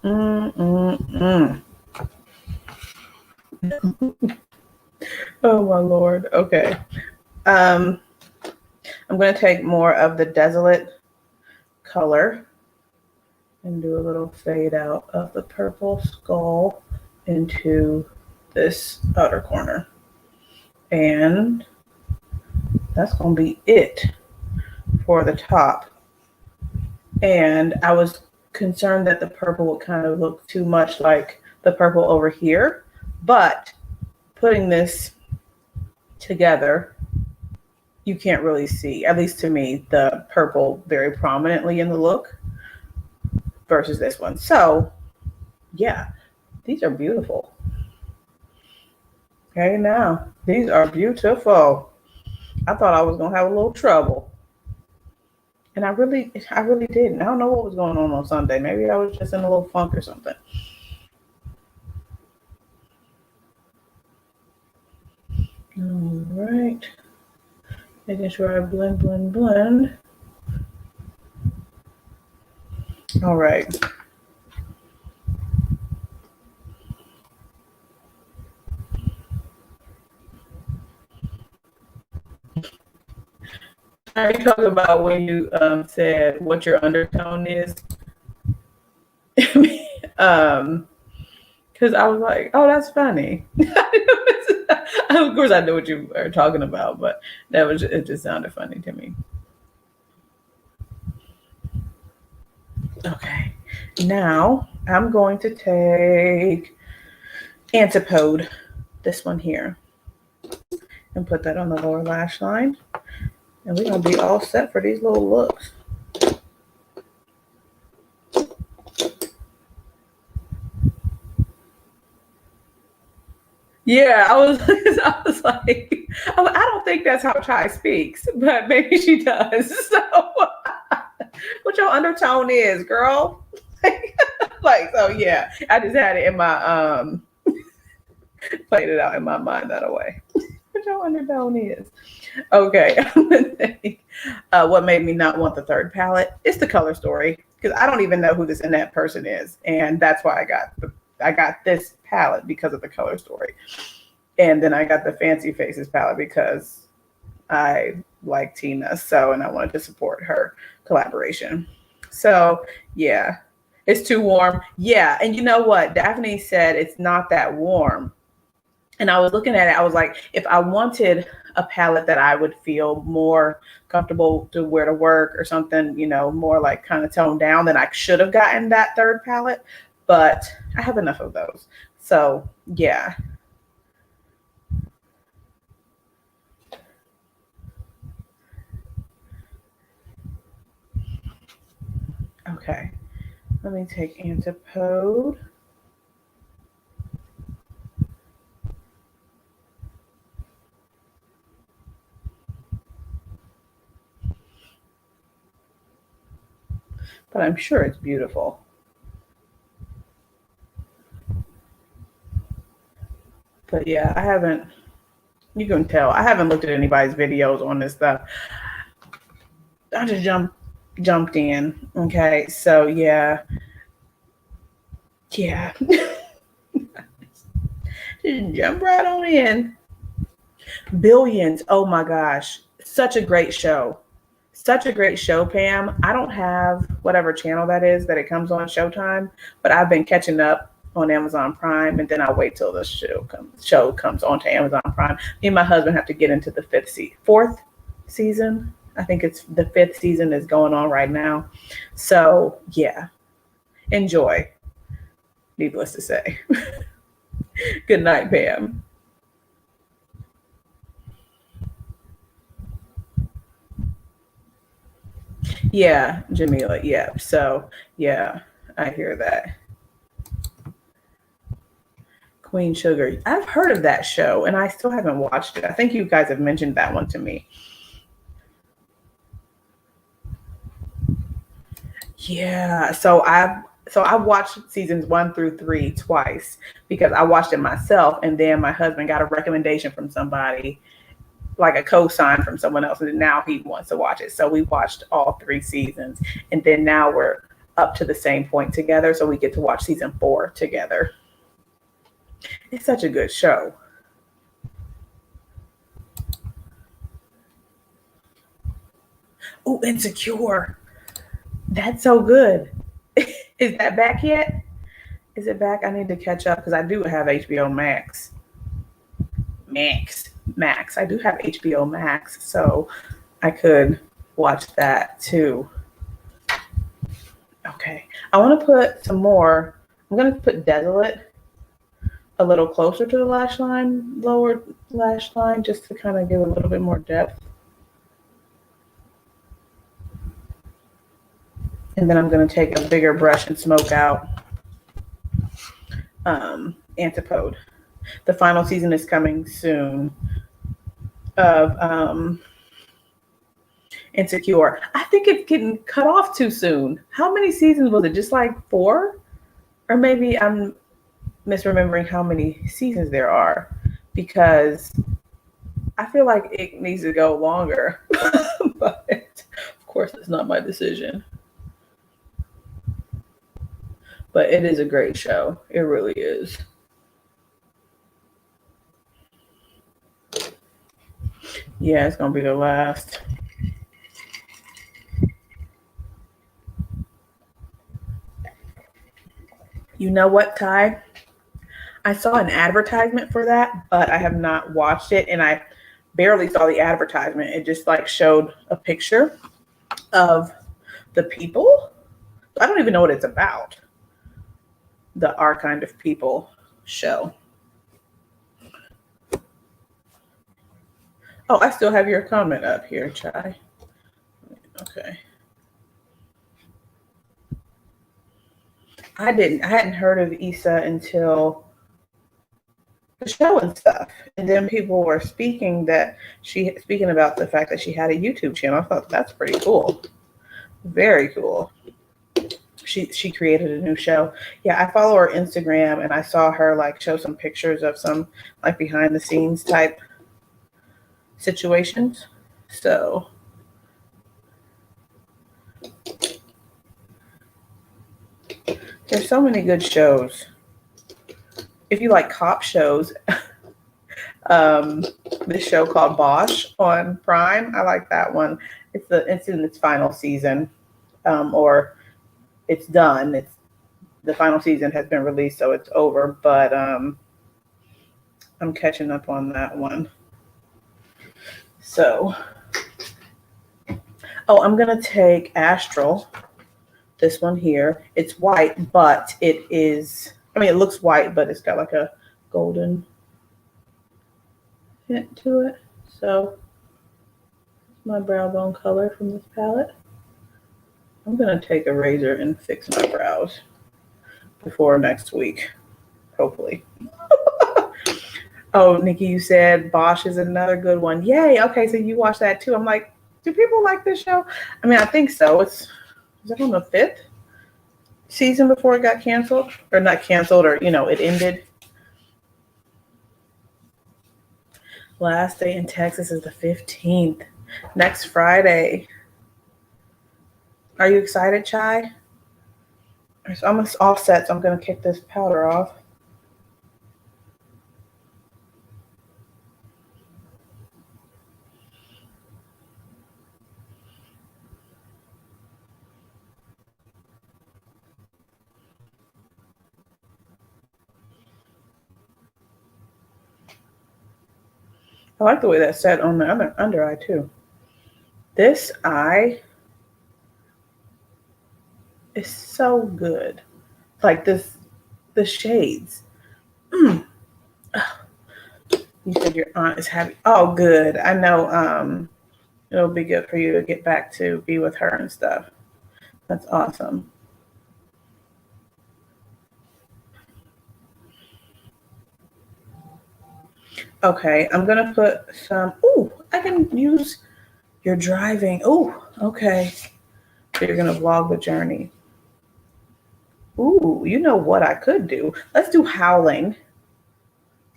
Speaker 1: Oh, my Lord. Okay. I'm going to take more of the Desolate color and do a little fade out of the purple skull into this outer corner. And that's going to be it for the top. And I was concerned that the purple would kind of look too much like the purple over here, but putting this together, you can't really see, at least to me, the purple very prominently in the look versus this one. So yeah, these are beautiful. Okay, now these are beautiful. I thought I was gonna have a little trouble, and I really didn't. I don't know what was going on Sunday. Maybe I was just in a little funk or something. All right, making sure I blend. All right. Are you talking about when you said what your undertone is? Because I was like, oh, that's funny. Of course, I know what you are talking about, but it just sounded funny to me. Okay, now I'm going to take Antipode, this one here, and put that on the lower lash line. And we're going to be all set for these little looks. Yeah, I was like, I don't think that's how Chai speaks, but maybe she does. So, what your undertone is, girl? Like, so yeah, I just had it in my played it out in my mind that way. What your undertone is? Okay. What made me not want the third palette? It's the color story because I don't even know who this Annette person is, and that's why I got this palette because of the color story. And then I got the Fancy Faces palette because I like Tina, so and I wanted to support her collaboration. So yeah, it's too warm. Yeah, and you know what? Daphne said it's not that warm. And I was looking at it, I was like, if I wanted a palette that I would feel more comfortable to wear to work or something, more like kind of toned down, then I should have gotten that third palette. But I have enough of those. So yeah. Okay. Let me take Antipode. But I'm sure it's beautiful. But yeah, I haven't, you can tell, I haven't looked at anybody's videos on this stuff. I just jumped in. Okay. So yeah. Yeah. Just jump right on in. Billions. Oh my gosh. Such a great show. Such a great show, Pam. I don't have whatever channel that is that it comes on Showtime, but I've been catching up on Amazon Prime, and then I wait till the show comes onto Amazon Prime. Me and my husband have to get into the fourth season. I think it's the fifth season is going on right now. So yeah, enjoy. Needless to say. Good night, Pam. Yeah, Jamila. Yeah. So yeah, I hear that. Queen Sugar. I've heard of that show and I still haven't watched it. I think you guys have mentioned that one to me. Yeah. So I've watched seasons 1 through 3 twice because I watched it myself and then my husband got a recommendation from somebody, like a co-sign from someone else, and now he wants to watch it. So we watched all 3 seasons and then now we're up to the same point together. So we get to watch season 4 together. It's such a good show. Oh, Insecure. That's so good. Is that back yet? Is it back? I need to catch up because I do have HBO Max. Max. I do have HBO Max, so I could watch that too. Okay. I want to put some more. I'm going to put Desolate a little closer to the lash line, lower lash line, just to kind of give a little bit more depth. And then I'm going to take a bigger brush and smoke out Antipode. The final season is coming soon of Insecure. I think it's getting cut off too soon. How many seasons was it? Just like 4? Or maybe I'm misremembering how many seasons there are because I feel like it needs to go longer. But of course, it's not my decision. But it is a great show. It really is. Yeah, it's going to be the last. You know what, Ty? I saw an advertisement for that, but I have not watched it. And I barely saw the advertisement. It just like showed a picture of the people. I don't even know what it's about. The Our Kind of People show. Oh, I still have your comment up here, Chai. Okay. I hadn't heard of Issa until the show and stuff. And then people were speaking about the fact that she had a YouTube channel. I thought that's pretty cool. Very cool. She created a new show. Yeah, I follow her Instagram, and I saw her like show some pictures of some like behind the scenes type situations. So there's so many good shows. If you like cop shows, this show called Bosch on Prime, I like that one. It's in its final season, or it's done. The final season has been released, so it's over. But I'm catching up on that one. So, I'm gonna take Astral. This one here. It's white, but it is. I mean, it looks white, but it's got like a golden hint to it. So, my brow bone color from this palette. I'm gonna take a razor and fix my brows before next week, hopefully. Oh, Nikki, you said Bosch is another good one. Yay! Okay, so you watch that too. I'm like, do people like this show? I mean, I think so. Is it on the 5th season before it got canceled, or not canceled, or it ended? Last day in Texas is the 15th. Next Friday. Are you excited, Chai? It's almost all set, so I'm going to kick this powder off. I like the way that's set on the other under eye, too. This eye is so good. Like the shades. You said your aunt is happy. Oh, good. I know it'll be good for you to get back to be with her and stuff. That's awesome. Okay, I'm going to put some. Ooh, I can use your driving. Ooh, okay. So you're going to vlog the journey. Ooh, you know what I could do? Let's do howling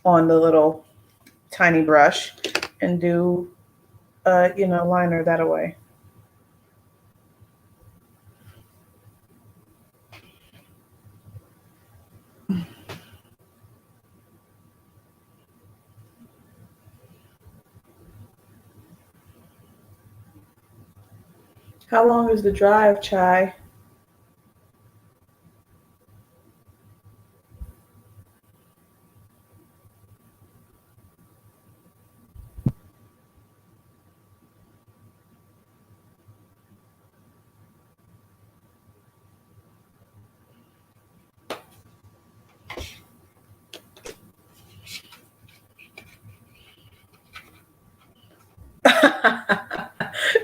Speaker 1: on the little tiny brush and do, liner that away. How long is the drive, Chai?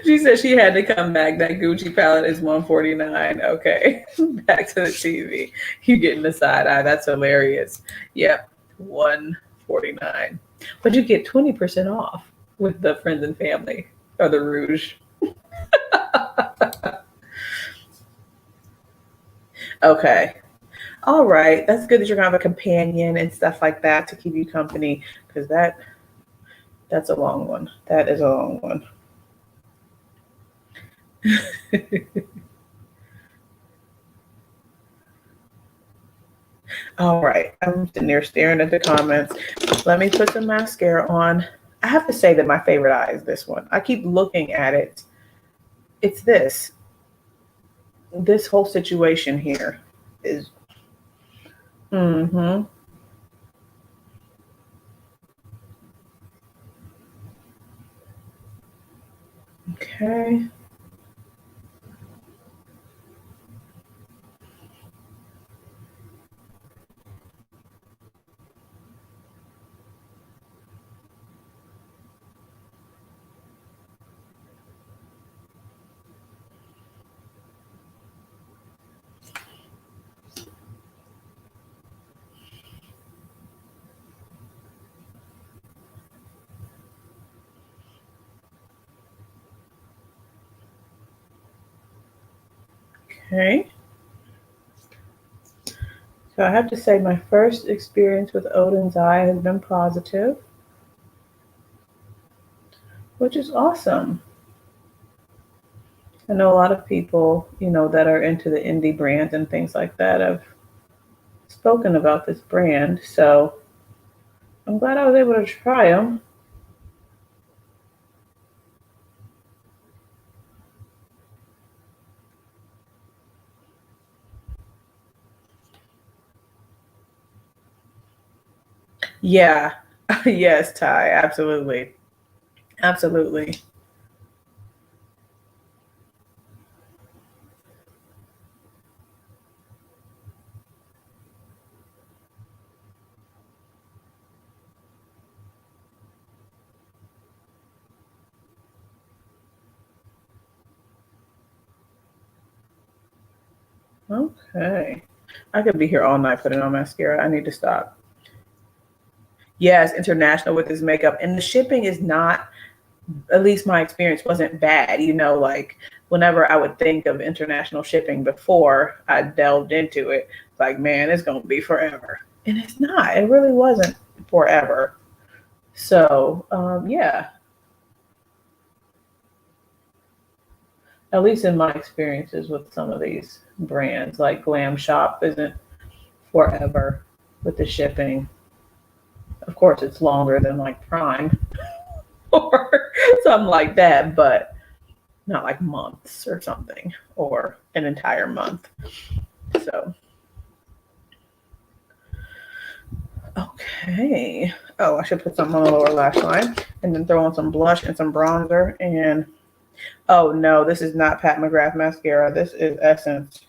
Speaker 1: She said she had to come back. That Gucci palette is $149. Okay, back to the TV. You getting the side eye? That's hilarious. Yep, $149. But you get 20% off with the friends and family or the Rouge. Okay. All right. That's good that you're gonna have a companion and stuff like that to keep you company, because that's a long one. That is a long one. All right, I'm sitting there staring at the comments. Let me put some mascara on. I have to say that my favorite eye is this one. I keep looking at it. It's this. This whole situation here is. Mm-hmm. Okay. Okay. So I have to say my first experience with Oden's Eye has been positive, which is awesome. I know a lot of people, that are into the indie brands and things like that have spoken about this brand. So I'm glad I was able to try them. Yeah. Yes, Ty. Absolutely. Absolutely. Okay. I could be here all night putting on mascara. I need to stop. Yes, international with his makeup. And the shipping is not, at least my experience wasn't bad. Like whenever I would think of international shipping before I delved into it, like, man, it's going to be forever. And it's not. It really wasn't forever. So, yeah, at least in my experiences with some of these brands, like Glam Shop isn't forever with the shipping. Of course, it's longer than like Prime or something like that, but not like months or something or an entire month. So, okay. Oh, I should put something on the lower lash line and then throw on some blush and some bronzer. And oh no, this is not Pat McGrath mascara. This is Essence.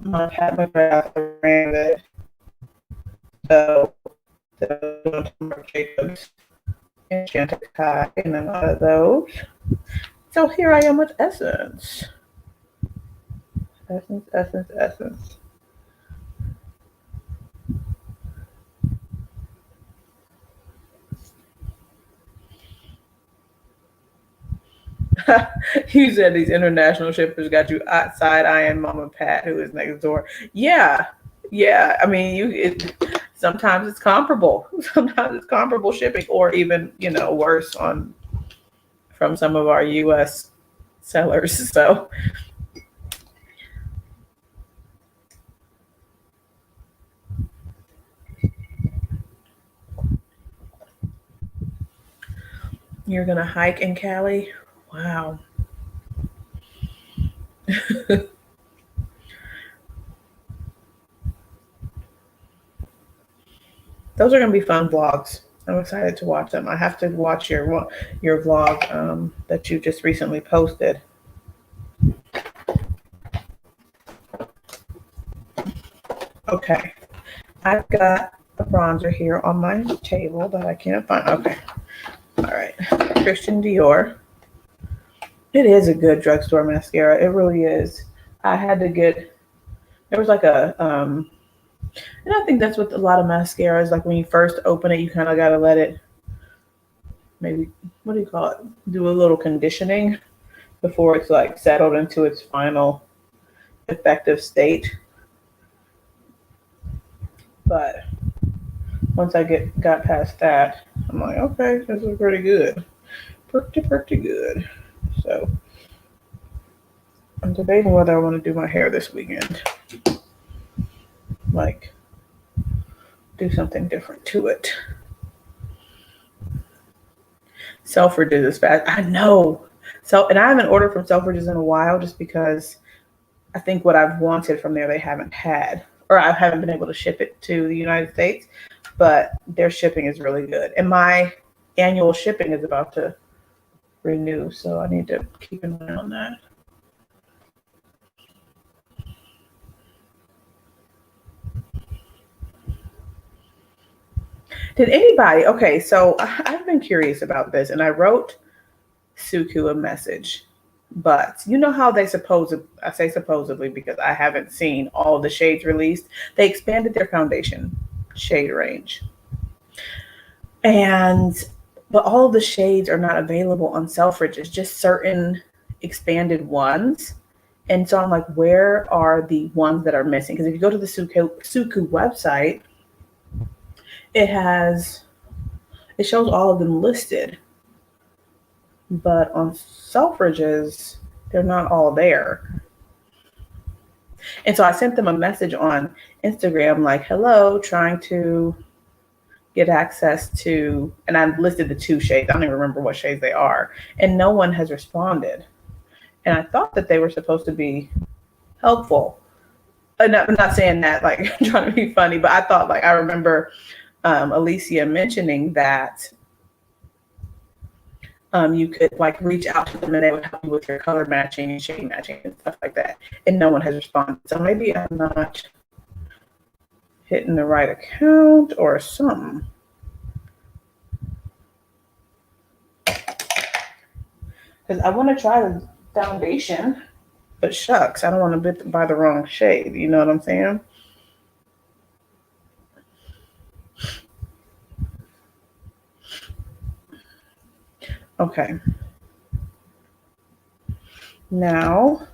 Speaker 1: My Pat McGrath brand it. So, Jacobs and Chanticleer and a lot of those. So here I am with Essence. Essence, Essence, Essence. You said these international shippers got you outside eyeing Mama Pat, who is next door. Yeah, yeah. I mean, sometimes it's comparable. Sometimes it's comparable shipping, or even worse from some of our U.S. sellers. So you're gonna hike in Cali? Wow. Those are gonna be fun vlogs. I'm excited to watch them. I have to watch your vlog that you just recently posted. Okay, I've got a bronzer here on my table that I can't find. Okay, all right, Christian Dior. It is a good drugstore mascara. It really is. I had to get. There was like and I think that's with a lot of mascaras. Like when you first open it, you kind of got to let it, maybe, what do you call it? Do a little conditioning before it's like settled into its final effective state. But once I got past that, I'm like, okay, this is pretty good. Pretty good. So I'm debating whether I want to do my hair this weekend. Like, do something different to it. Selfridges is fast. I know. So, and I haven't ordered from Selfridges in a while just because I think what I've wanted from there they haven't had, or I haven't been able to ship it to the United States. But their shipping is really good, and my annual shipping is about to renew, so I need to keep an eye on that. Did anybody? Okay, so I've been curious about this, and I wrote Suku a message. But you know how I say supposedly because I haven't seen all the shades released. They expanded their foundation shade range. And but all of the shades are not available on Selfridges, just certain expanded ones. And so I'm like, where are the ones that are missing? Because if you go to the Suku website, it shows all of them listed. But on Selfridges, they're not all there. And so I sent them a message on Instagram like, hello, trying to get access to, and I listed the 2 shades. I don't even remember what shades they are. And no one has responded. And I thought that they were supposed to be helpful. I'm not saying that like trying to be funny, but I thought like I remember Alicia mentioning that you could like reach out to them and they would help you with your color matching and shade matching and stuff like that. And no one has responded. So maybe I'm not hitting the right account or something. Because I want to try the foundation, but shucks, I don't want to buy the wrong shade. You know what I'm saying? Okay. Now,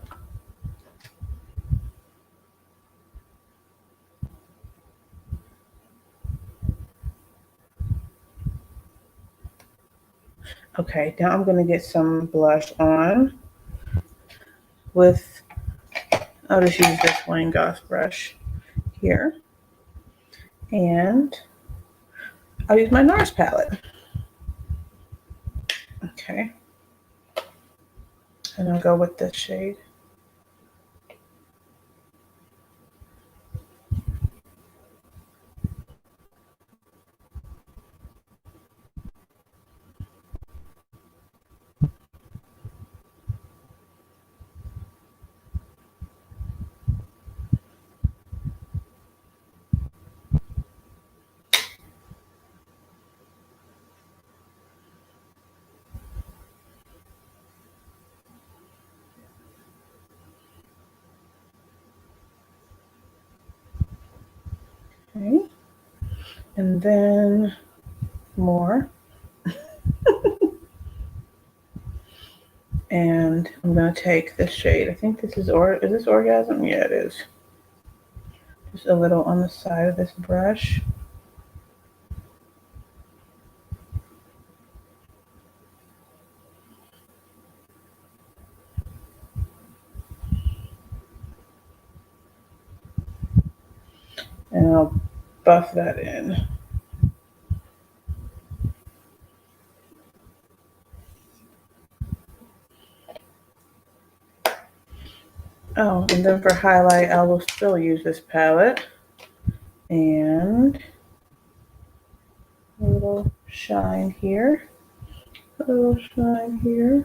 Speaker 1: okay, now I'm going to get some blush on with, I'll just use this Wayne Goss brush here. And I'll use my NARS palette. Okay. And I'll go with this shade. Okay. And then more. And I'm going to take this shade. I think this is this Orgasm? Yeah, it is. Just a little on the side of this brush. And I'll buff that in. Oh, and then for highlight, I will still use this palette. And a little shine here. A little shine here.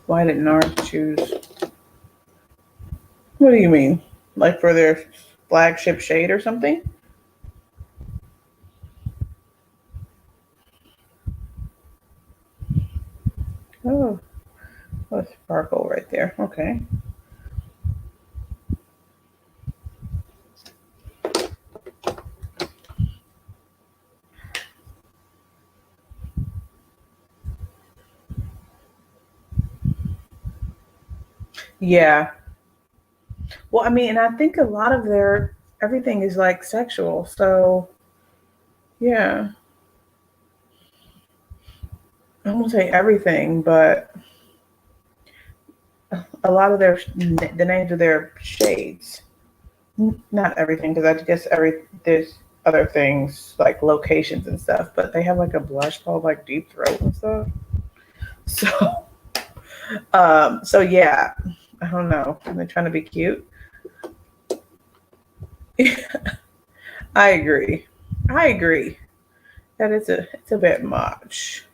Speaker 1: Why did NARS choose? What do you mean? Like for their flagship shade or something? Oh, a sparkle right there. Okay. Yeah. Well, I mean, and I think a lot of everything is like sexual. So, yeah. I won't say everything, but a lot of the names of their shades. Not everything, because I guess there's other things like locations and stuff, but they have like a blush called like Deep Throat and stuff. So, so yeah, I don't know. They're trying to be cute. I agree. I agree that it's a bit much.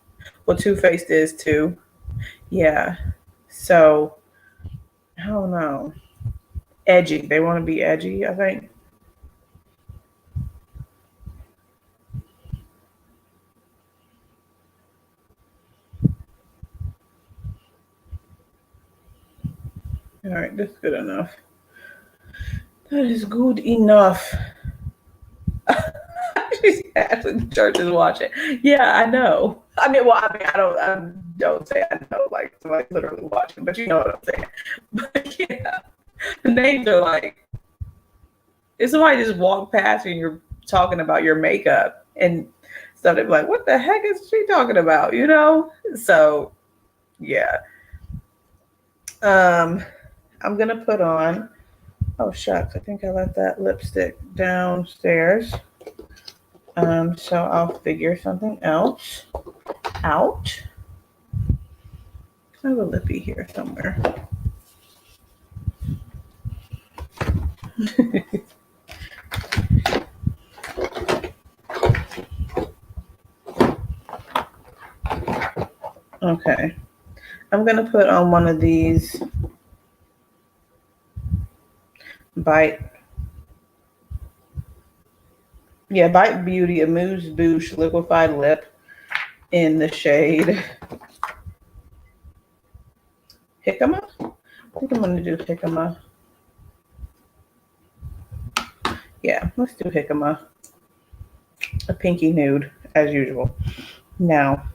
Speaker 1: Well, Too Faced is too. Yeah. So I don't know. Edgy. They want to be edgy, I think. right. That's good enough. That is good enough. She's actually the church is watching. Yeah, I know. I mean, I don't say I know, like somebody literally watching, but you know what I'm saying. But yeah, the names are like, if somebody just walked past you and you're talking about your makeup and stuff, they'd be like, what the heck is she talking about? You know? So yeah. I'm gonna put on, oh shucks, I think I left that lipstick downstairs. So I'll figure something else out. I have a lippy here somewhere. Okay. I'm gonna put on one of these Bite Beauty Amuse Bouche Liquefied Lip in the shade Jicama. I think I'm gonna do Jicama. Yeah, let's do Jicama. A pinky nude, as usual. Now,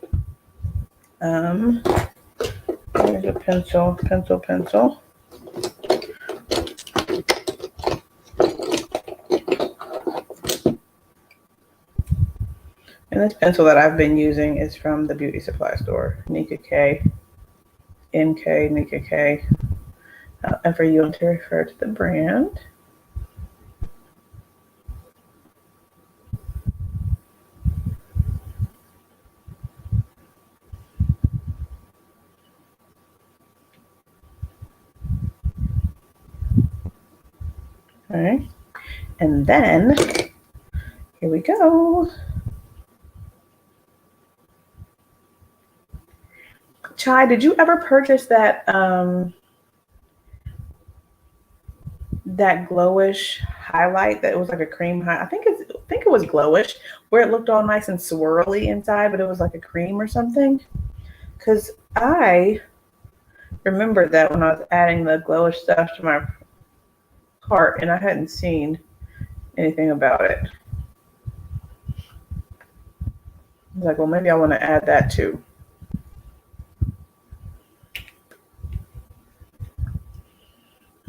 Speaker 1: here's a pencil. And this pencil that I've been using is from the beauty supply store, Nika K. And for you to refer to the brand. All right. And then, here we go. Chai, did you ever purchase that that glowish highlight that was like a cream high? I think it was glowish, where it looked all nice and swirly inside, but it was like a cream or something. Because I remember that when I was adding the glowish stuff to my cart, and I hadn't seen anything about it. I was like, well, maybe I want to add that too.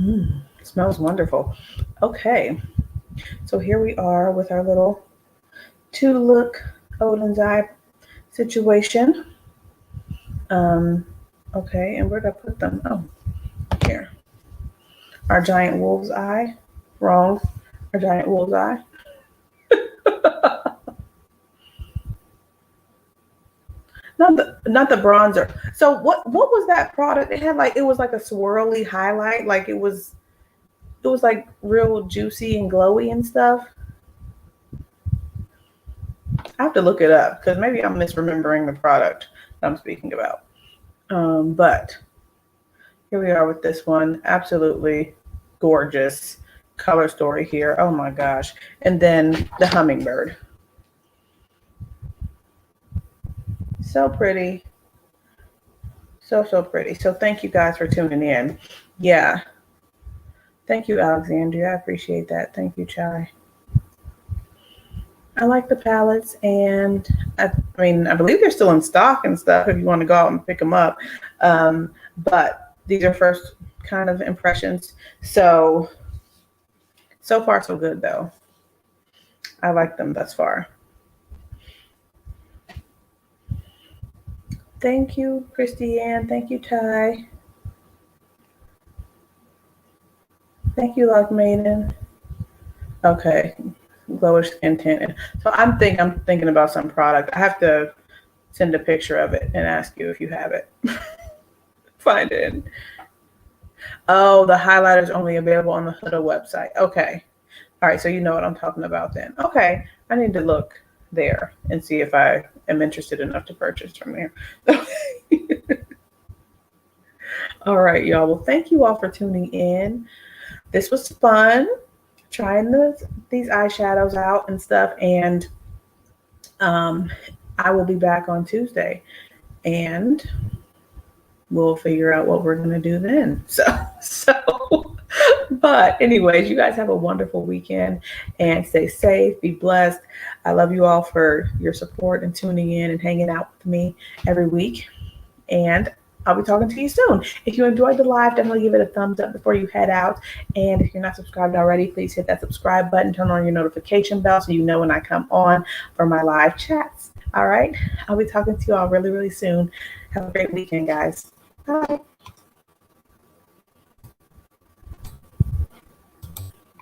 Speaker 1: It smells wonderful. Okay, so here we are with our little two-look Oden's Eye situation. Okay, and where did I put them? Oh, here. Our giant wolf's eye. Wrong. Our giant wolf's eye. Not the bronzer. So what was that product? It had like, it was like a swirly highlight, like it was like real juicy and glowy and stuff. I have to look it up because maybe I'm misremembering the product that I'm speaking about. But here we are with this one. Absolutely gorgeous color story here. Oh my gosh. And then the Hummingbird. So pretty. So pretty. So thank you guys for tuning in. Yeah. Thank you, Alexandria. I appreciate that. Thank you, Chai. I like the palettes, and I believe they're still in stock and stuff if you want to go out and pick them up. But these are first kind of impressions. So far so good though. I like them thus far. Thank you, Christiane. Thank you, Ty. Thank you, Lock Maiden. Okay, glowish skin tint. So I'm thinking about some product. I have to send a picture of it and ask you if you have it. Find it. Oh, the highlighter is only available on the Huda website. Okay. All right, so you know what I'm talking about then. Okay, I need to look there and see if I am interested enough to purchase from there. All right, y'all. Well, thank you all for tuning in. This was fun, trying these eyeshadows out and stuff. And I will be back on Tuesday. And we'll figure out what we're going to do then. But anyways, you guys have a wonderful weekend and stay safe, be blessed. I love you all for your support and tuning in and hanging out with me every week. And I'll be talking to you soon. If you enjoyed the live, definitely give it a thumbs up before you head out. And if you're not subscribed already, please hit that subscribe button, turn on your notification bell so you know when I come on for my live chats. All right. I'll be talking to you all really, really soon. Have a great weekend, guys. Bye.